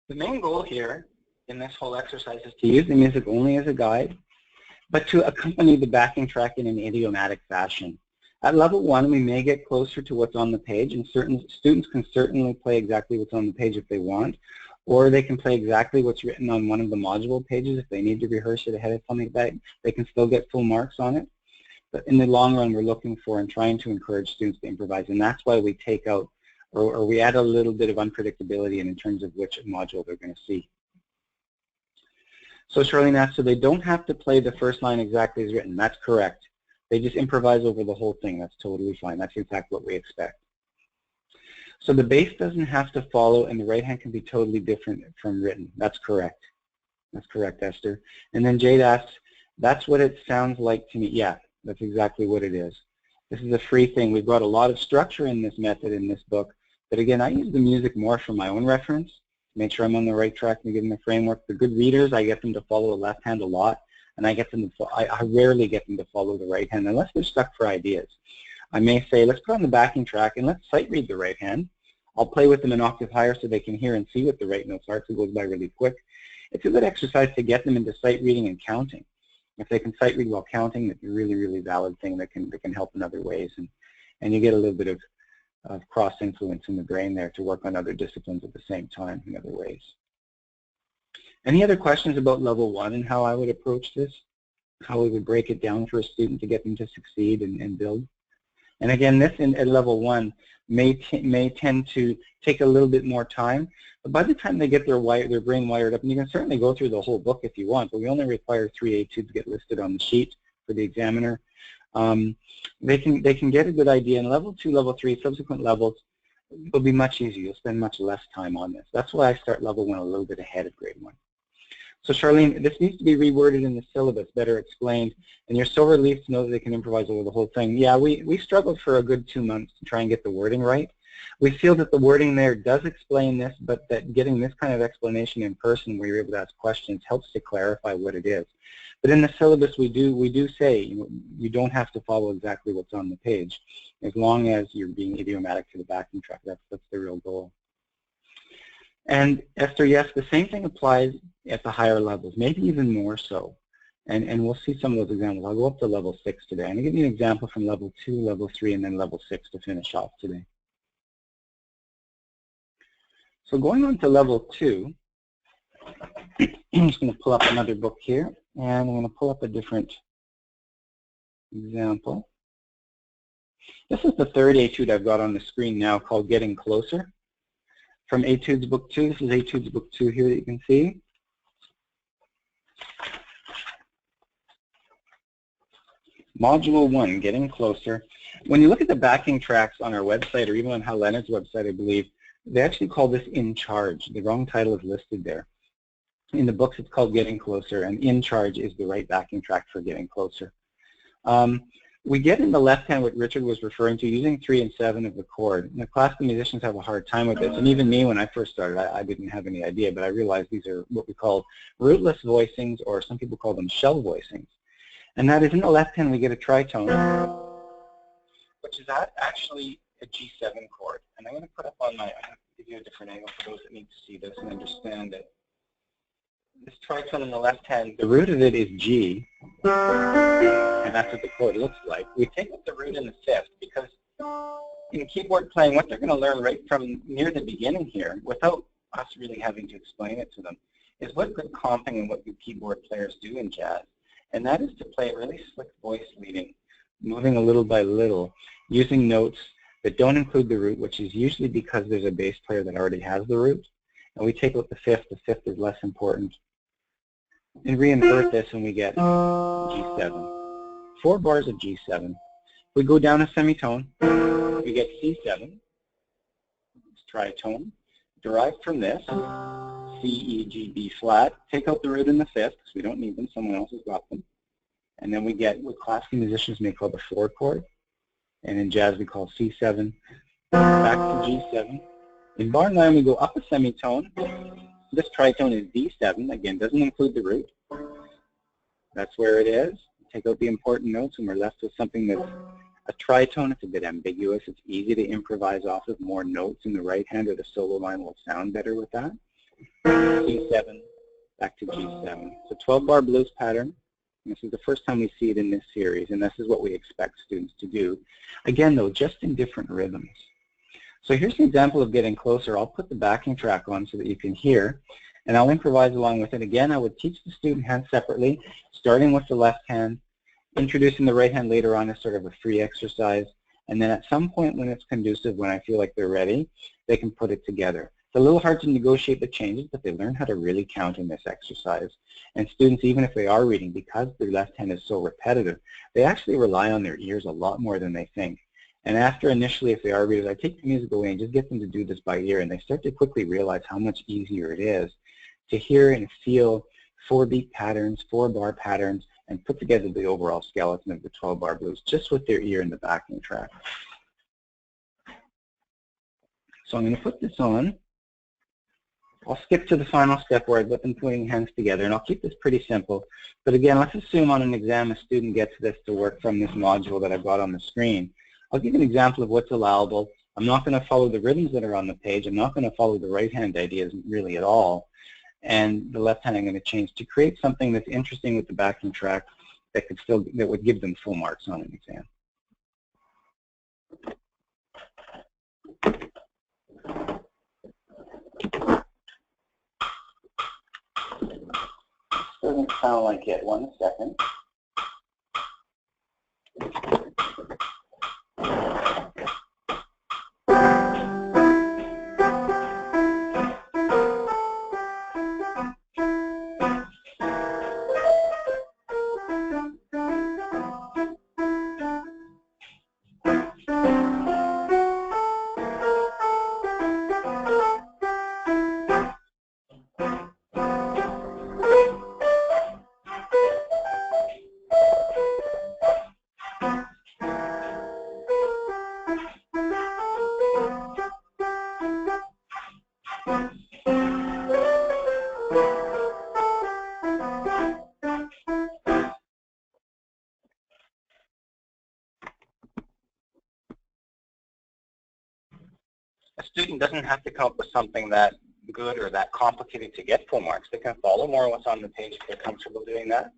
The main goal here in this whole exercise is to use the music only as a guide, but to accompany the backing track in an idiomatic fashion. At level 1, we may get closer to what's on the page, and certain students can certainly play exactly what's on the page if they want, or they can play exactly what's written on one of the module pages if they need to rehearse it ahead of something. They can still get full marks on it. But in the long run, we're looking for and trying to encourage students to improvise, and that's why we take out, or we add a little bit of unpredictability in terms of which module they're going to see. So Charlene asked, so they don't have to play the first line exactly as written. That's correct. They just improvise over the whole thing. That's totally fine. That's in fact what we expect. So the bass doesn't have to follow, and the right hand can be totally different from written. That's correct. That's correct, Esther. And then Jade asks, that's what it sounds like to me. Yeah, that's exactly what it is. This is a free thing. We've got a lot of structure in this method in this book, but again, I use the music more for my own reference, make sure I'm on the right track and give them a framework. The good readers, I get them to follow the left hand a lot, and I rarely get them to follow the right hand unless they're stuck for ideas. I may say, let's put on the backing track and let's sight read the right hand. I'll play with them an octave higher so they can hear and see what the right notes are, so it goes by really quick. It's a good exercise to get them into sight reading and counting. If they can sight read while counting, that's a really, really valid thing that can help in other ways. And you get a little bit of cross-influence in the brain there to work on other disciplines at the same time in other ways. Any other questions about level 1 and how I would approach this? How we would break it down for a student to get them to succeed and build? And again, this at level 1 may tend to take a little bit more time, but by the time they get their brain wired up, and you can certainly go through the whole book if you want, but we only require 3 etudes to get listed on the sheet for the examiner. They can get a good idea. In level 2, level 3, subsequent levels will be much easier. You'll spend much less time on this. That's why I start level 1 a little bit ahead of grade 1. So Charlene, this needs to be reworded in the syllabus, better explained, and you're so relieved to know that they can improvise over the whole thing. Yeah, we struggled for a good 2 months to try and get the wording right. We feel that the wording there does explain this, but that getting this kind of explanation in person where you're able to ask questions helps to clarify what it is. But in the syllabus, we do say you don't have to follow exactly what's on the page, as long as you're being idiomatic to the backing track. That's the real goal. And Esther, yes, the same thing applies at the higher levels, maybe even more so. And we'll see some of those examples. I'll go up to level 6 today. I'm going to give you an example from level 2, level 3, and then level 6 to finish off today. So going on to level 2, I'm just going to pull up another book here, and I'm going to pull up a different example. This is the third etude I've got on the screen now, called Getting Closer. From Etudes Book 2, this is Etudes Book 2 here that you can see. Module 1, Getting Closer. When you look at the backing tracks on our website, or even on Hal Leonard's website, I believe, they actually call this In Charge. The wrong title is listed there. In the books, it's called Getting Closer, and In Charge is the right backing track for Getting Closer. We get in the left hand what Richard was referring to, using 3 and 7 of the chord. And the classical musicians have a hard time with this, and even me when I first started, I didn't have any idea, but I realized these are what we call rootless voicings, or some people call them shell voicings. And that is, in the left hand we get a tritone, which is actually a G7 chord. And I'm going to put up on my, I'm going to give you a different angle for those that need to see this and understand it. This tritone in the left hand, the root of it is G, and that's what the chord looks like. We take up the root in the 5th because in keyboard playing, what they're going to learn right from near the beginning here, without us really having to explain it to them, is what good comping and what good keyboard players do in jazz. And that is to play a really slick voice leading, moving a little by little, using notes that don't include the root, which is usually because there's a bass player that already has the root. And we take out the 5th. The 5th is less important. And reinvert this, and we get G7. 4 bars of G7. We go down a semitone. We get C7. It's tritone. Derived from this, C, E, G, B flat. Take out the root in the 5th because we don't need them. Someone else has got them. And then we get what classical musicians may call the 4 chord. And in jazz we call C7. Back to G7. In bar 9 we go up a semitone. This tritone is D7, again, doesn't include the root. That's where it is. Take out the important notes, and we're left with something that's a tritone. It's a bit ambiguous. It's easy to improvise off of more notes in the right hand, or the solo line will sound better with that. G7, back to G7. So 12-bar blues pattern. This is the first time we see it in this series, and this is what we expect students to do. Again, though, just in different rhythms. So here's an example of getting closer. I'll put the backing track on so that you can hear, and I'll improvise along with it. Again, I would teach the student hands separately, starting with the left hand, introducing the right hand later on as sort of a free exercise, and then at some point when it's conducive, when I feel like they're ready, they can put it together. It's a little hard to negotiate the changes, but they learn how to really count in this exercise. And students, even if they are reading, because their left hand is so repetitive, they actually rely on their ears a lot more than they think. And after initially, if they are readers, I take the music away and just get them to do this by ear, and they start to quickly realize how much easier it is to hear and feel 4-beat patterns, 4-bar patterns, and put together the overall skeleton of the 12-bar blues just with their ear in the backing track. So I'm going to put this on. I'll skip to the final step where I get them putting hands together, and I'll keep this pretty simple. But again, let's assume on an exam a student gets this to work from this module that I've got on the screen. I'll give an example of what's allowable. I'm not going to follow the rhythms that are on the page. I'm not going to follow the right-hand ideas really at all. And the left hand I'm going to change to create something that's interesting with the backing track that would give them full marks on an exam. Doesn't sound like it. 1 second. A student doesn't have to come up with something that good or that complicated to get full marks. They can follow more what's on the page if they're comfortable doing that.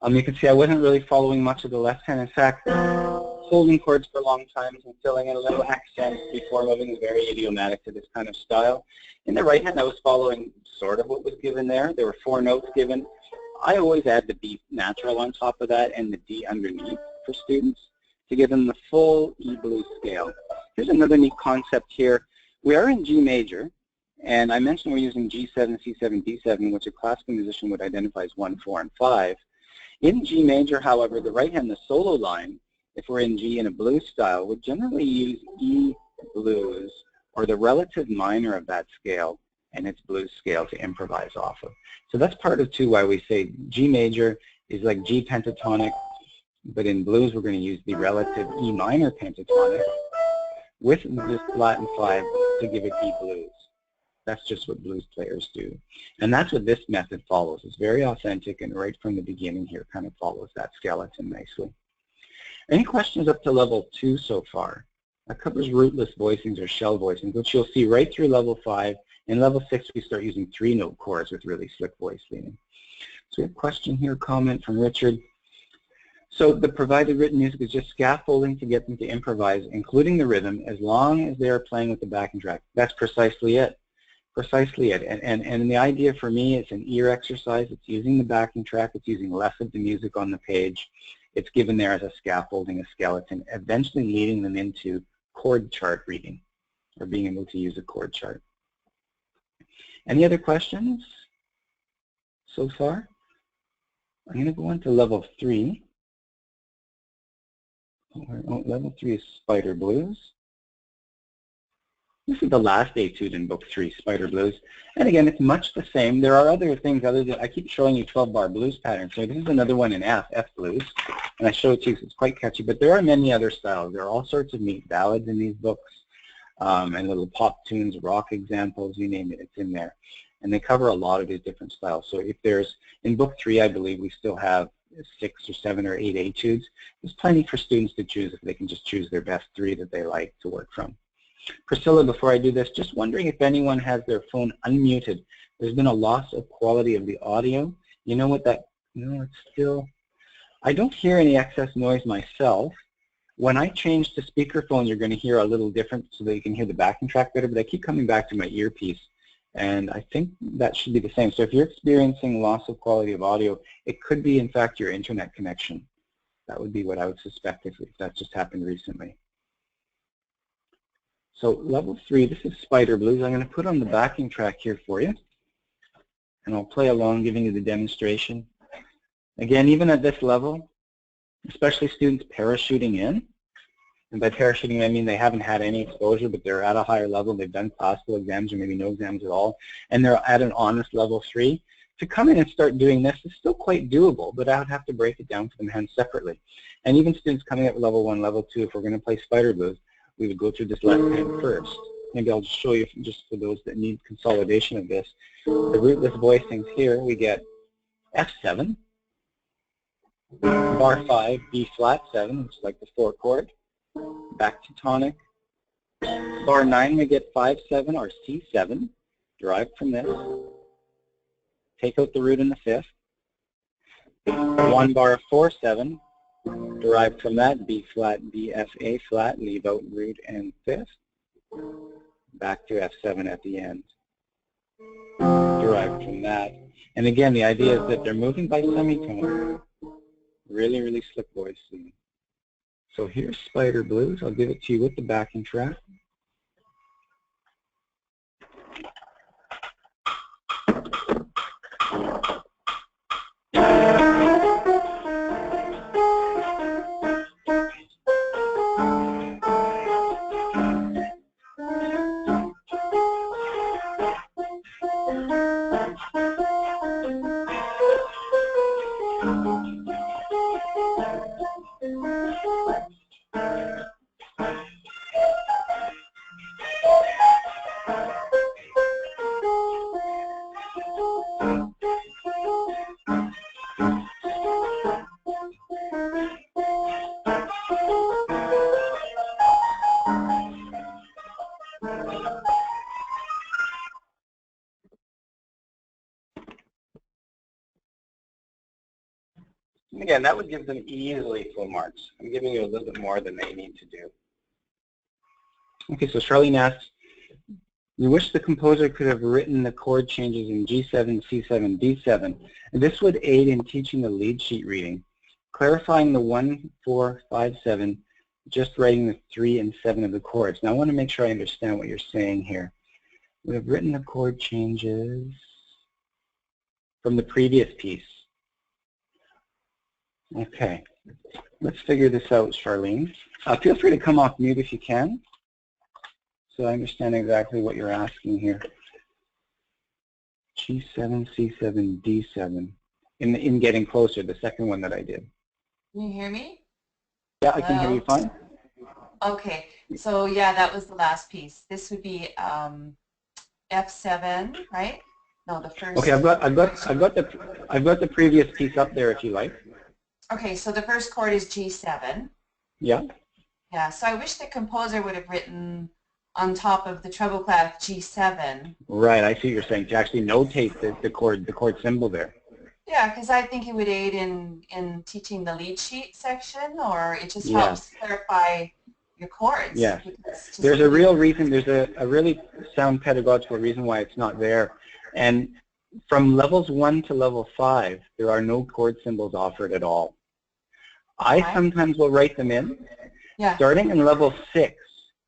You can see I wasn't really following much of the left hand. In fact, holding chords for long times and filling in a little accent before moving is very idiomatic to this kind of style. In the right hand, I was following sort of what was given there. There were 4 notes given. I always add the B natural on top of that and the D underneath for students to give them the full E blues scale. Here's another neat concept here. We are in G major, and I mentioned we're using G7, C7, D7, which a classical musician would identify as 1, 4, and 5. In G major, however, the right hand, the solo line, if we're in G in a blues style, would generally use E blues, or the relative minor of that scale, and its blues scale to improvise off of. So that's part of, too, why we say G major is like G pentatonic, but in blues we're going to use the relative E minor pentatonic with this Latin 5 to give it E blues. That's just what blues players do. And that's what this method follows. It's very authentic, and right from the beginning here kind of follows that skeleton nicely. Any questions up to level 2 so far? That covers rootless voicings or shell voicings, which you'll see right through level 5. In level 6, we start using 3-note chords with really slick voice leading. So we have a question here, comment from Richard. So the provided written music is just scaffolding to get them to improvise, including the rhythm, as long as they are playing with the backing track. That's precisely it. Precisely it. And the idea for me is an ear exercise. It's using the backing track. It's using less of the music on the page. It's given there as a scaffolding, a skeleton, eventually leading them into chord chart reading, or being able to use a chord chart. Any other questions so far? I'm going to go on to level 3. Oh, level 3 is Spider Blues. This is the last etude in book 3, Spider Blues. And again, it's much the same. There are other things other than, I keep showing you 12-bar blues patterns. So this is another one in F blues. And I show it to you because it's quite catchy. But there are many other styles. There are all sorts of neat ballads in these books, and little pop tunes, rock examples, you name it, it's in there. And they cover a lot of these different styles. So if there's, in book 3, I believe we still have 6 or 7 or 8 etudes. There's plenty for students to choose if they can just choose their best 3 that they like to work from. Priscilla, before I do this, just wondering if anyone has their phone unmuted. There's been a loss of quality of the audio. You know what that, no, it's still, I don't hear any excess noise myself. When I change to speakerphone, you're going to hear a little different so that you can hear the backing track better, but I keep coming back to my earpiece, and I think that should be the same. So if you're experiencing loss of quality of audio, it could be, in fact, your internet connection. That would be what I would suspect if that just happened recently. So level 3, this is Spider Blues. I'm going to put on the backing track here for you, and I'll play along giving you the demonstration. Again, even at this level, especially students parachuting in, and by parachuting I mean they haven't had any exposure, but they're at a higher level, they've done classical exams or maybe no exams at all, and they're at an honest level 3. To come in and start doing this is still quite doable, but I would have to break it down for them hands separately. And even students coming at level 1, level 2, if we're going to play Spider Blues, we would go through this left hand first. Maybe I'll just show you, just for those that need consolidation of this. The rootless voicings here, we get F7, bar 5, B flat 7, which is like the 4 chord, back to tonic. Bar 9, we get 5-7 or C7, derived from this. Take out the root in the 5th. 1 bar of 4-7, derived from that, B flat, B, F, A flat, leave out root and 5th. Back to F7 at the end, derived from that. And again, the idea is that they're moving by semitone. Really, really slick voicing. So here's Spider Blues. I'll give it to you with the backing track. Again, that would give them easily full marks. I'm giving you a little bit more than they need to do. Okay, so Charlene asks, we wish the composer could have written the chord changes in G7, C7, D7. And this would aid in teaching the lead sheet reading. Clarifying the 1, 4, 5, 7, just writing the 3 and 7 of the chords. Now I want to make sure I understand what you're saying here. We have written the chord changes from the previous piece. Okay, let's figure this out, Charlene. Feel free to come off mute if you can, so I understand exactly what you're asking here. G7, C7, D7. In getting closer, the second one that I did. Can you hear me? Yeah, I can hear you fine. Okay, so yeah, that was the last piece. This would be F7, right? No, the first. Okay, I've got the previous piece up there if you like. Okay, so the first chord is G7. Yeah. Yeah, so I wish the composer would have written on top of the treble clef G7. Right, I see what you're saying, to actually notate the chord symbol there. Yeah, because I think it would aid in teaching the lead sheet section, or it just helps clarify your chords. Yeah. There's a real reason, there's a really sound pedagogical reason why it's not there. And from levels 1 to level 5, there are no chord symbols offered at all. I sometimes will write them in. Yeah. Starting in level 6,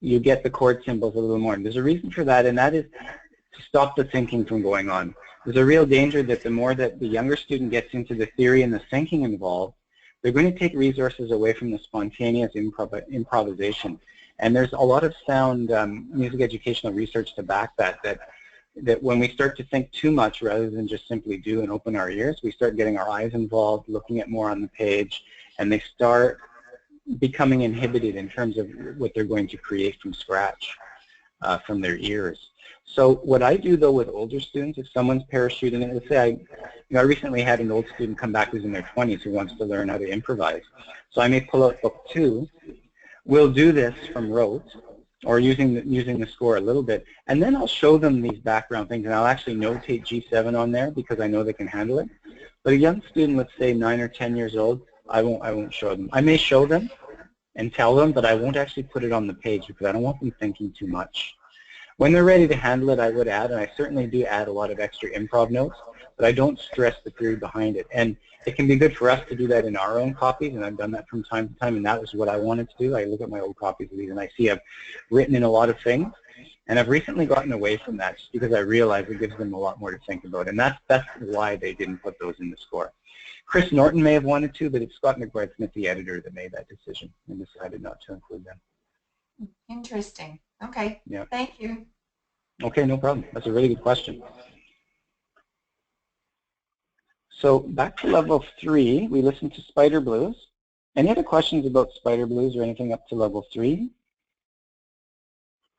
you get the chord symbols a little more. And there's a reason for that, and that is to stop the thinking from going on. There's a real danger that the more that the younger student gets into the theory and the thinking involved, they're going to take resources away from the spontaneous improvisation. And there's a lot of sound music educational research to back that when we start to think too much rather than just simply do and open our ears, we start getting our eyes involved, looking at more on the page, and they start becoming inhibited in terms of what they're going to create from scratch from their ears. So what I do, though, with older students, if someone's parachuting, and let's say I recently had an old student come back who's in their 20s who wants to learn how to improvise. So I may pull out book 2. We'll do this from rote, or using the score a little bit, and then I'll show them these background things, and I'll actually notate G7 on there because I know they can handle it. But a young student, let's say 9 or 10 years old, I won't show them. I may show them and tell them, but I won't actually put it on the page because I don't want them thinking too much. When they're ready to handle it, I would add, and I certainly do add a lot of extra improv notes, but I don't stress the theory behind it. And it can be good for us to do that in our own copies, and I've done that from time to time, and that was what I wanted to do. I look at my old copies of these, and I see I've written in a lot of things, and I've recently gotten away from that just because I realize it gives them a lot more to think about, and that's why they didn't put those in the score. Chris Norton may have wanted to, but it's Scott McBride-Smith, the editor, that made that decision and decided not to include them. Interesting. Okay. Yeah. Thank you. Okay, no problem. That's a really good question. So back to level 3, we listened to Spider Blues. Any other questions about Spider Blues or anything up to level 3?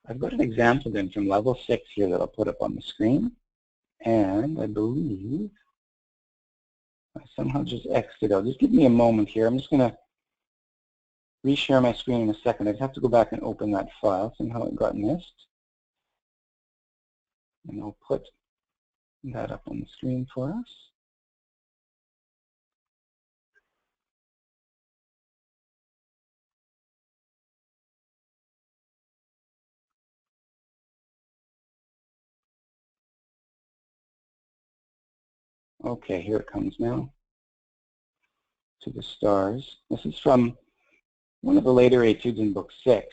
I've got an example then from level 6 here that I'll put up on the screen. And I believe I somehow just X'd it out. Just give me a moment here. I'm just going to reshare my screen in a second. I just have to go back and open that file. Somehow it got missed. And I'll put that up on the screen for us. Okay, here it comes now. To the stars. This is from one of the later etudes in Book 6.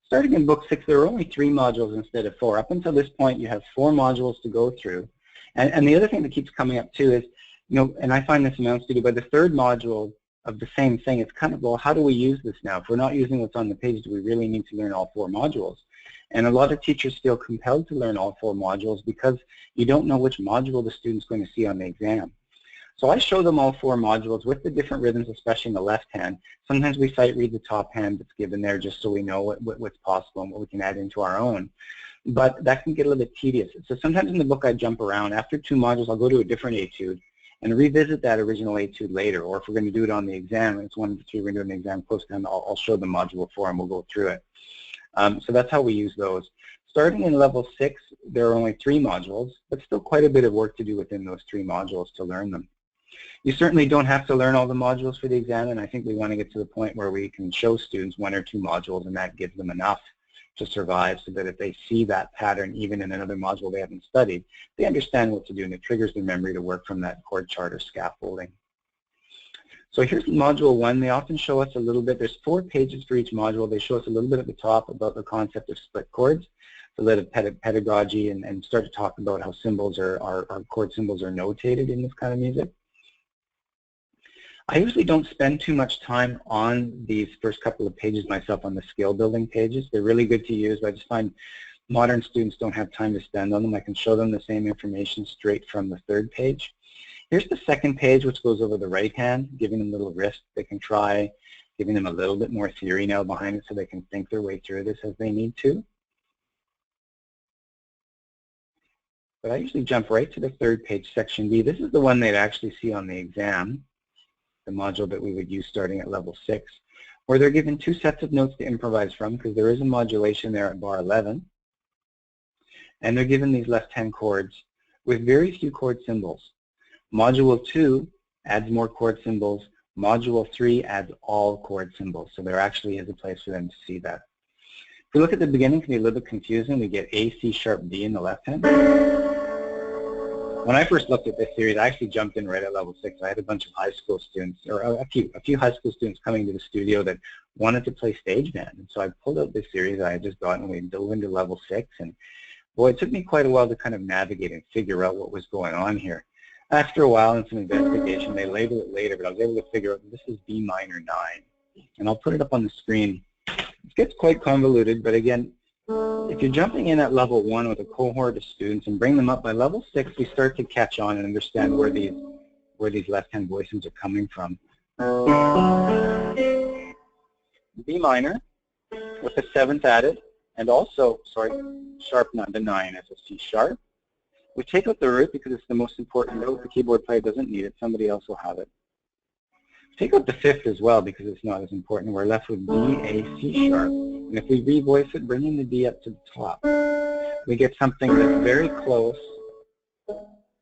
Starting in Book 6, there were only 3 modules instead of 4. Up until this point, you have 4 modules to go through. And the other thing that keeps coming up too is, and I find this amounts to, by the 3rd module of the same thing, it's kind of, well, how do we use this now? If we're not using what's on the page, do we really need to learn all 4 modules? And a lot of teachers feel compelled to learn all 4 modules because you don't know which module the student's going to see on the exam. So I show them all 4 modules with the different rhythms, especially in the left hand. Sometimes we sight read the top hand that's given there just so we know what's possible and what we can add into our own. But that can get a little bit tedious. So sometimes in the book I jump around. After 2 modules, I'll go to a different etude and revisit that original etude later. Or if we're going to do it on the exam, it's 1 to 3, we're going to do an exam close to them, I'll show the module 4 and we'll go through it. So that's how we use those. Starting in level 6, there are only 3 modules, but still quite a bit of work to do within those 3 modules to learn them. You certainly don't have to learn all the modules for the exam, and I think we want to get to the point where we can show students 1 or 2 modules, and that gives them enough to survive so that if they see that pattern even in another module they haven't studied, they understand what to do, and it triggers their memory to work from that chord chart or scaffolding. So here's module 1. They often show us a little bit. There's 4 pages for each module. They show us a little bit at the top about the concept of split chords, a little pedagogy, and start to talk about how symbols our chord symbols are notated in this kind of music. I usually don't spend too much time on these first couple of pages myself on the skill building pages. They're really good to use, but I just find modern students don't have time to spend on them. I can show them the same information straight from the 3rd page. Here's the 2nd page, which goes over the right hand, giving them little risks they can try, giving them a little bit more theory now behind it so they can think their way through this as they need to. But I usually jump right to the 3rd page, section B. This is the one they'd actually see on the exam, the module that we would use starting at level 6, where they're given 2 sets of notes to improvise from because there is a modulation there at bar 11. And they're given these left hand chords with very few chord symbols. Module 2 adds more chord symbols. Module 3 adds all chord symbols. So there actually is a place for them to see that. If we look at the beginning, it can be a little bit confusing. We get A, C sharp, D in the left hand. When I first looked at this series, I actually jumped in right at level 6. I had a bunch of high school students, or a few high school students coming to the studio that wanted to play stage band. And so I pulled out this series I had just gotten, and we dove into level 6. And boy, it took me quite a while to kind of navigate and figure out what was going on here. After a while and some investigation, they labeled it later, but I was able to figure out this is B minor 9. And I'll put it up on the screen. It gets quite convoluted, but again, if you're jumping in at level 1 with a cohort of students and bring them up by level 6, we start to catch on and understand where these left-hand voicings are coming from. B minor with the 7th added, and also, sharp 9, the 9 as a C sharp. We take out the root because it's the most important note. The keyboard player doesn't need it. Somebody else will have it. Take out the 5th as well because it's not as important. We're left with D, A, C sharp. And if we revoice it, bringing the D up to the top, we get something that's very close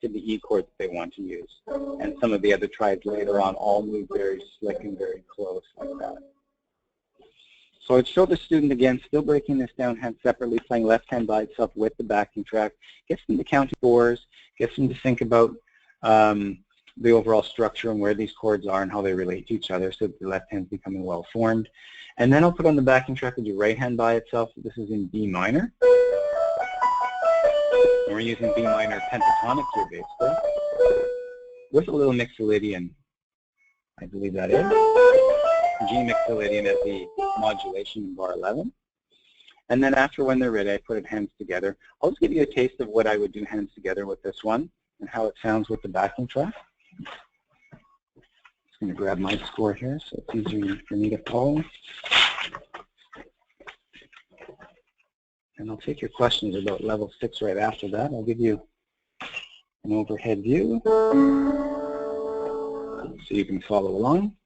to the E chord that they want to use. And some of the other triads later on all move very slick and very close like that. So I'd show the student again, still breaking this down hand separately, playing left hand by itself with the backing track, gets them to count to fours, gets them to think about the overall structure and where these chords are and how they relate to each other, so that the left hand's becoming well formed. And then I'll put on the backing track with your right hand by itself. This is in B minor. And we're using B minor pentatonic here basically, with a little mixolydian, I believe that is. G mixolydian at the modulation in bar 11. And then after, when they're ready, I put it hands together. I'll just give you a taste of what I would do hands together with this one and how it sounds with the backing track. Just going to grab my score here so it's easier for me to follow. And I'll take your questions about level 6 right after that. I'll give you an overhead view so you can follow along.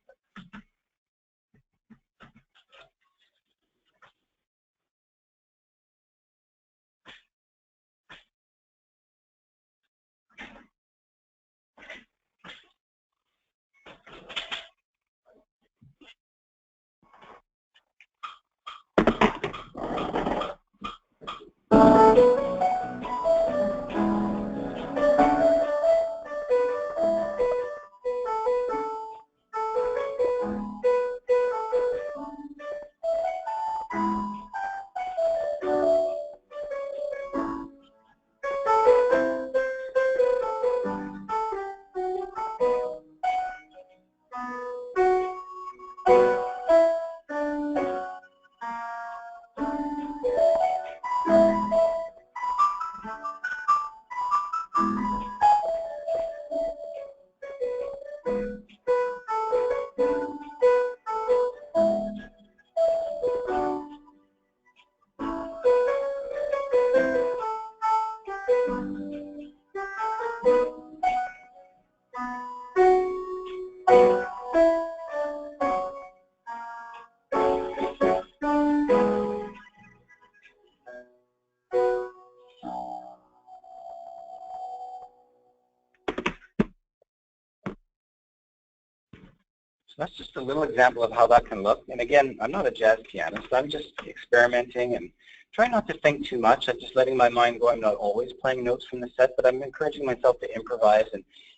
That's just a little example of how that can look. And again, I'm not a jazz pianist. I'm just experimenting and trying not to think too much. I'm just letting my mind go. I'm not always playing notes from the set, but I'm encouraging myself to improvise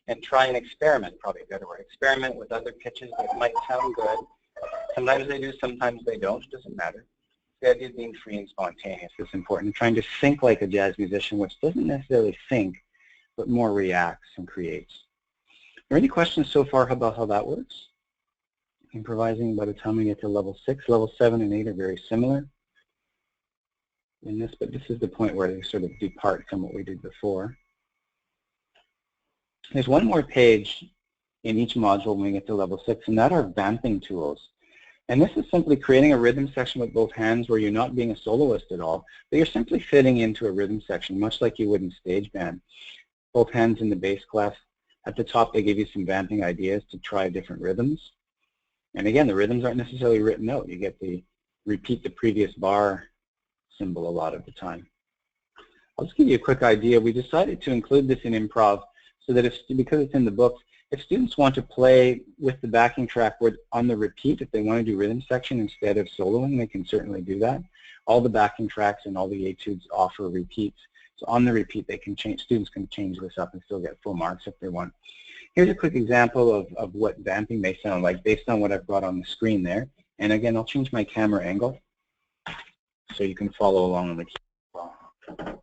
and try and experiment, probably a better word. Experiment with other pitches that might sound good. Sometimes they do, sometimes they don't. It doesn't matter. The idea of being free and spontaneous is important. Trying to think like a jazz musician, which doesn't necessarily think, but more reacts and creates. Are there any questions so far about how that works? Improvising by the time we get to level 6. Level 7 and 8 are very similar in this, but this is the point where they sort of depart from what we did before. There's one more page in each module when we get to level 6, and that are vamping tools. And this is simply creating a rhythm section with both hands where you're not being a soloist at all, but you're simply fitting into a rhythm section, much like you would in stage band. Both hands in the bass clef. At the top, they give you some vamping ideas to try different rhythms. And again, the rhythms aren't necessarily written out. You get the repeat the previous bar symbol a lot of the time. I'll just give you a quick idea. We decided to include this in improv so that because it's in the books, if students want to play with the backing track on the repeat, if they want to do rhythm section instead of soloing, they can certainly do that. All the backing tracks and all the etudes offer repeats. So on the repeat, they can change. Students can change this up and still get full marks if they want. Here's a quick example of what vamping may sound like based on what I've brought on the screen there. And again, I'll change my camera angle so you can follow along on the keyboard.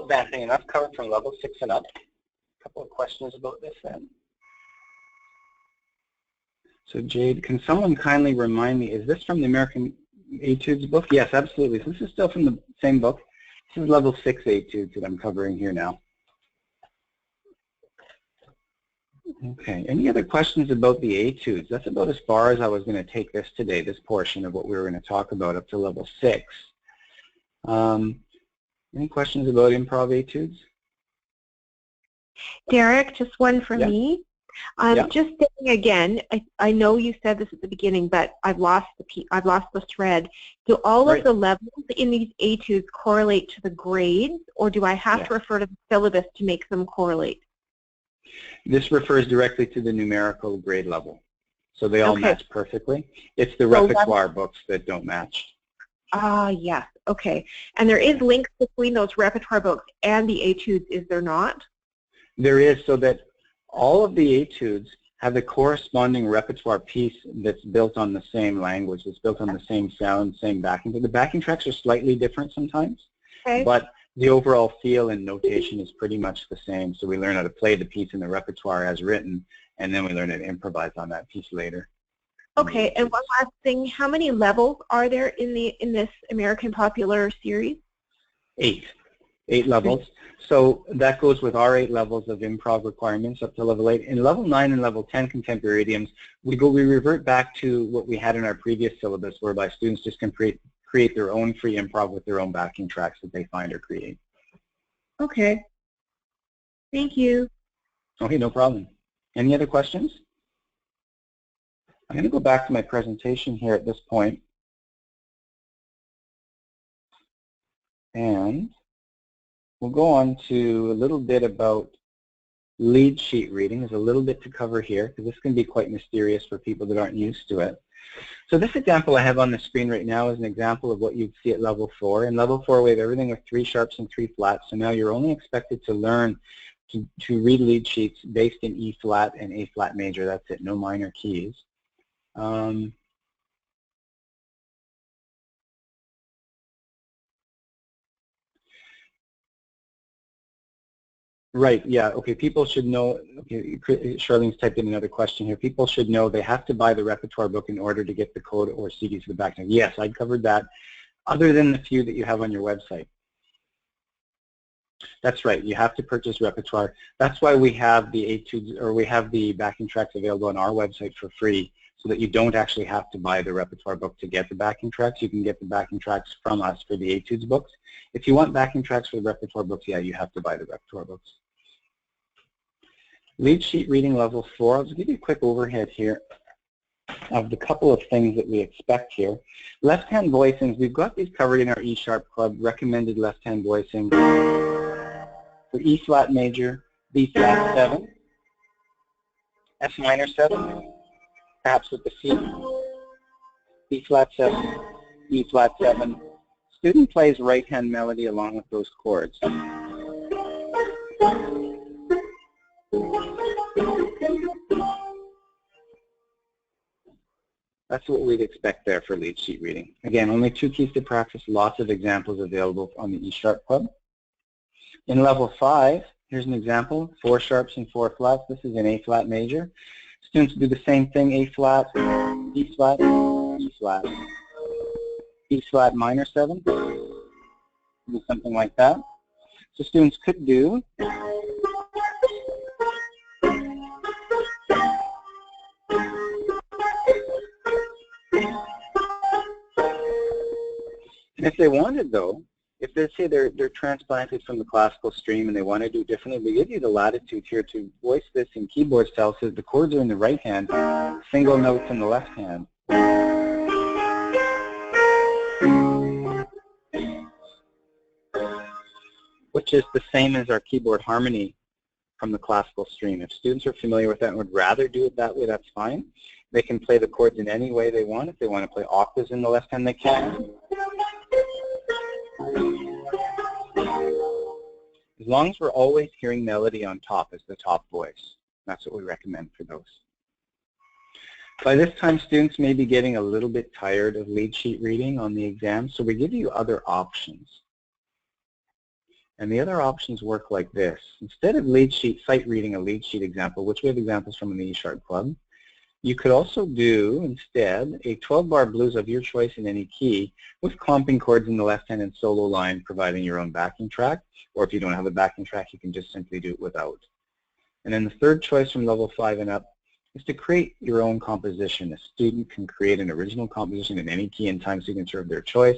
vamping, enough covered from level 6 and up. A couple of questions about this then. So Jade, can someone kindly remind me, is this from the American Etudes book? Yes, absolutely. So this is still from the same book. This is level 6 Etudes that I'm covering here now. Okay, any other questions about the Etudes? That's about as far as I was going to take this today, this portion of what we were going to talk about up to level 6. Any questions about Improv Etudes? Derek, just one for me. Just saying again, I know you said this at the beginning, but I've lost the thread. Do all of the levels in these Etudes correlate to the grades, or do I have to refer to the syllabus to make them correlate? This refers directly to the numerical grade level. So they all match perfectly. It's the repertoire books that don't match. Yes. Okay. And there is links between those repertoire books and the Etudes, is there not? There is, so that all of the Etudes have the corresponding repertoire piece that's built on the same language, it's built on the same sound, same backing. The backing tracks are slightly different sometimes, but the overall feel and notation is pretty much the same. So we learn how to play the piece in the repertoire as written, and then we learn how to improvise on that piece later. Okay, and one last thing, how many levels are there in this American Popular series? 8 levels. So that goes with our 8 levels of improv requirements up to level 8. In level 9 and level 10 contemporary idioms, we revert back to what we had in our previous syllabus, whereby students just can create their own free improv with their own backing tracks that they find or create. Okay. Thank you. Okay, no problem. Any other questions? I'm going to go back to my presentation here at this point. And we'll go on to a little bit about lead sheet reading. There's a little bit to cover here, because this can be quite mysterious for people that aren't used to it. So this example I have on the screen right now is an example of what you'd see at level 4. In level 4, we have everything with 3 sharps and 3 flats. So now you're only expected to learn to read lead sheets based in E flat and A flat major. That's it, no minor keys. Right, yeah, okay, people should know, okay, Charlene's typed in another question here. People should know they have to buy the repertoire book in order to get the code or CD for the back. Yes, I covered that, other than the few that you have on your website. That's right, you have to purchase repertoire. That's why we have the Etudes, or we have the backing tracks available on our website for free, so that you don't actually have to buy the repertoire book to get the backing tracks. You can get the backing tracks from us for the Etudes books. If you want backing tracks for the repertoire books, yeah, you have to buy the repertoire books. Lead sheet reading level 4. I'll just give you a quick overhead here of the couple of things that we expect here. Left-hand voicings, we've got these covered in our E Sharp Club, recommended left-hand voicing for E flat major, B flat 7, F minor 7, perhaps with the C, B flat 7, E flat 7. Student plays right-hand melody along with those chords. That's what we'd expect there for lead sheet reading. Again, only 2 keys to practice, lots of examples available on the E Sharp Club. In level 5, here's an example, 4 sharps and 4 flats. This is an A flat major. Students do the same thing, A flat, E flat, E flat. E flat minor 7, do something like that. So students could do and if they wanted, though, if they say they're transplanted from the classical stream and they want to do it differently, we give you the latitude here to voice this in keyboard style, so the chords are in the right hand, single notes in the left hand. Which is the same as our keyboard harmony from the classical stream. If students are familiar with that and would rather do it that way, that's fine. They can play the chords in any way they want. If they want to play octaves in the left hand, they can. As long as we're always hearing melody on top as the top voice. That's what we recommend for those. By this time, students may be getting a little bit tired of lead sheet reading on the exam, so we give you other options. And the other options work like this. Instead of lead sheet, sight reading a lead sheet example, which we have examples from in the E-sharp Club, you could also do, instead, a 12-bar blues of your choice in any key with comping chords in the left hand and solo line, providing your own backing track. Or if you don't have a backing track, you can just simply do it without. And then the third choice from level 5 and up is to create your own composition. A student can create an original composition in any key and time signature of their choice,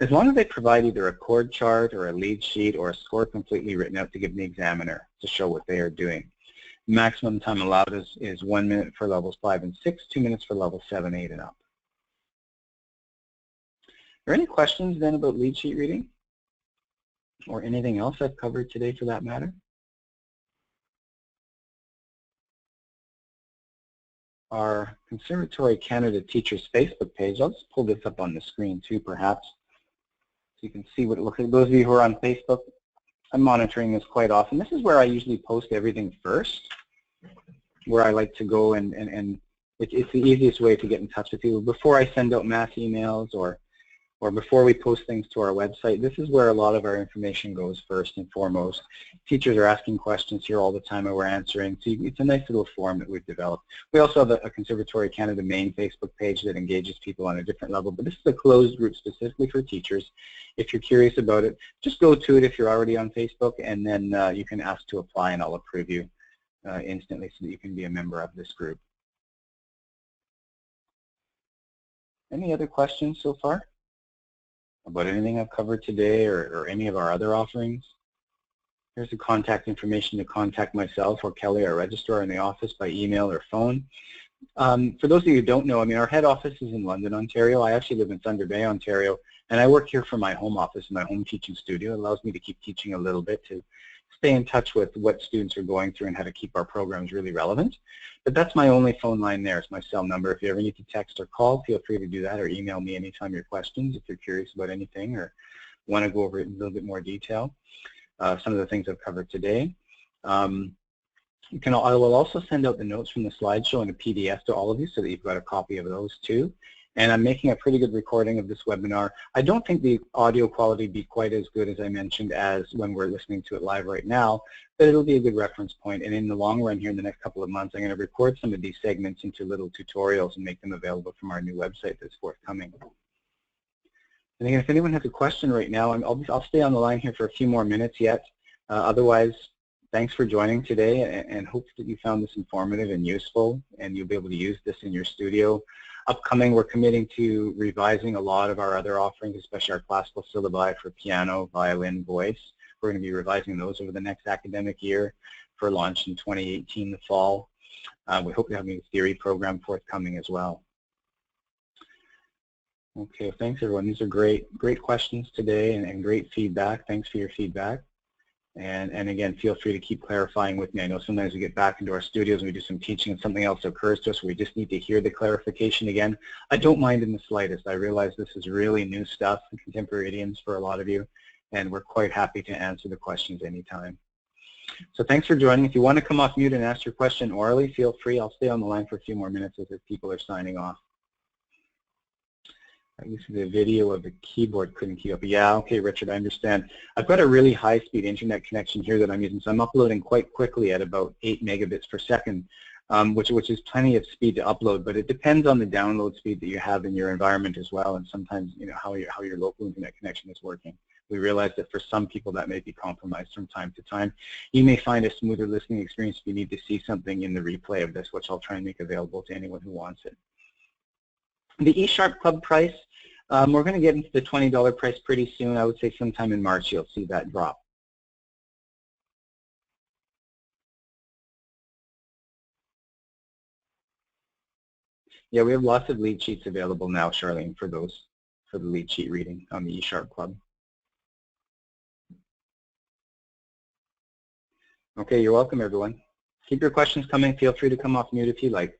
as long as they provide either a chord chart or a lead sheet or a score completely written out to give the examiner to show what they are doing. Maximum time allowed is 1 minute for levels 5 and 6, 2 minutes for levels 7, 8, and up. Are there any questions then about lead sheet reading? Or anything else I've covered today for that matter? Our Conservatory Canada Teachers Facebook page, I'll just pull this up on the screen too perhaps, so you can see what it looks like. Those of you who are on Facebook, I'm monitoring this quite often. This is where I usually post everything first, where I like to go and it's the easiest way to get in touch with you. Before I send out mass emails or before we post things to our website, this is where a lot of our information goes first and foremost. Teachers are asking questions here all the time and we're answering. So it's a nice little forum that we've developed. We also have a Conservatory Canada main Facebook page that engages people on a different level, but this is a closed group specifically for teachers. If you're curious about it, just go to it if you're already on Facebook, and then you can ask to apply and I'll approve you instantly so that you can be a member of this group. Any other questions so far about anything I've covered today or any of our other offerings? Here's the contact information to contact myself or Kelly, our registrar in the office, by email or phone. For those of you who don't know, I mean, our head office is in London, Ontario. I actually live in Thunder Bay, Ontario, and I work here from my home office in my home teaching studio. It allows me to keep teaching a little bit, to stay in touch with what students are going through and how to keep our programs really relevant. But that's my only phone line there. It's my cell number. If you ever need to text or call, feel free to do that, or email me anytime your questions if you're curious about anything or want to go over it in a little bit more detail. Some of the things I've covered today. I will also send out the notes from the slideshow in a PDF to all of you so that you've got a copy of those too. And I'm making a pretty good recording of this webinar. I don't think the audio quality will be quite as good as I mentioned as when we're listening to it live right now, but it'll be a good reference point. And in the long run here in the next couple of months, I'm going to record some of these segments into little tutorials and make them available from our new website that's forthcoming. And again, if anyone has a question right now, I'll stay on the line here for a few more minutes yet. Otherwise, thanks for joining today, and hope that you found this informative and useful, and you'll be able to use this in your studio. Upcoming, we're committing to revising a lot of our other offerings, especially our classical syllabi for piano, violin, voice. We're going to be revising those over the next academic year for launch in 2018, the fall. We hope to have a new theory program forthcoming as well. Okay, thanks everyone. These are great questions today and great feedback. Thanks for your feedback. And again, feel free to keep clarifying with me. I know sometimes we get back into our studios and we do some teaching and something else occurs to us. We just need to hear the clarification again. I don't mind in the slightest. I realize this is really new stuff, contemporary idioms for a lot of you, and we're quite happy to answer the questions anytime. So thanks for joining. If you want to come off mute and ask your question orally, feel free. I'll stay on the line for a few more minutes as people are signing off. This is a video of the keyboard couldn't keep up. Yeah, okay, Richard, I understand. I've got a really high-speed internet connection here that I'm using, so I'm uploading quite quickly at about 8 megabits per second, which is plenty of speed to upload, but it depends on the download speed that you have in your environment as well, and sometimes, you know, how your local internet connection is working. We realize that for some people that may be compromised from time to time. You may find a smoother listening experience if you need to see something in the replay of this, which I'll try and make available to anyone who wants it. The E-sharp Club price, we're going to get into the $20 price pretty soon. I would say sometime in March you'll see that drop. Yeah, we have lots of lead sheets available now, Charlene, for the lead sheet reading on the E-sharp Club. Okay, you're welcome, everyone. Keep your questions coming. Feel free to come off mute if you like.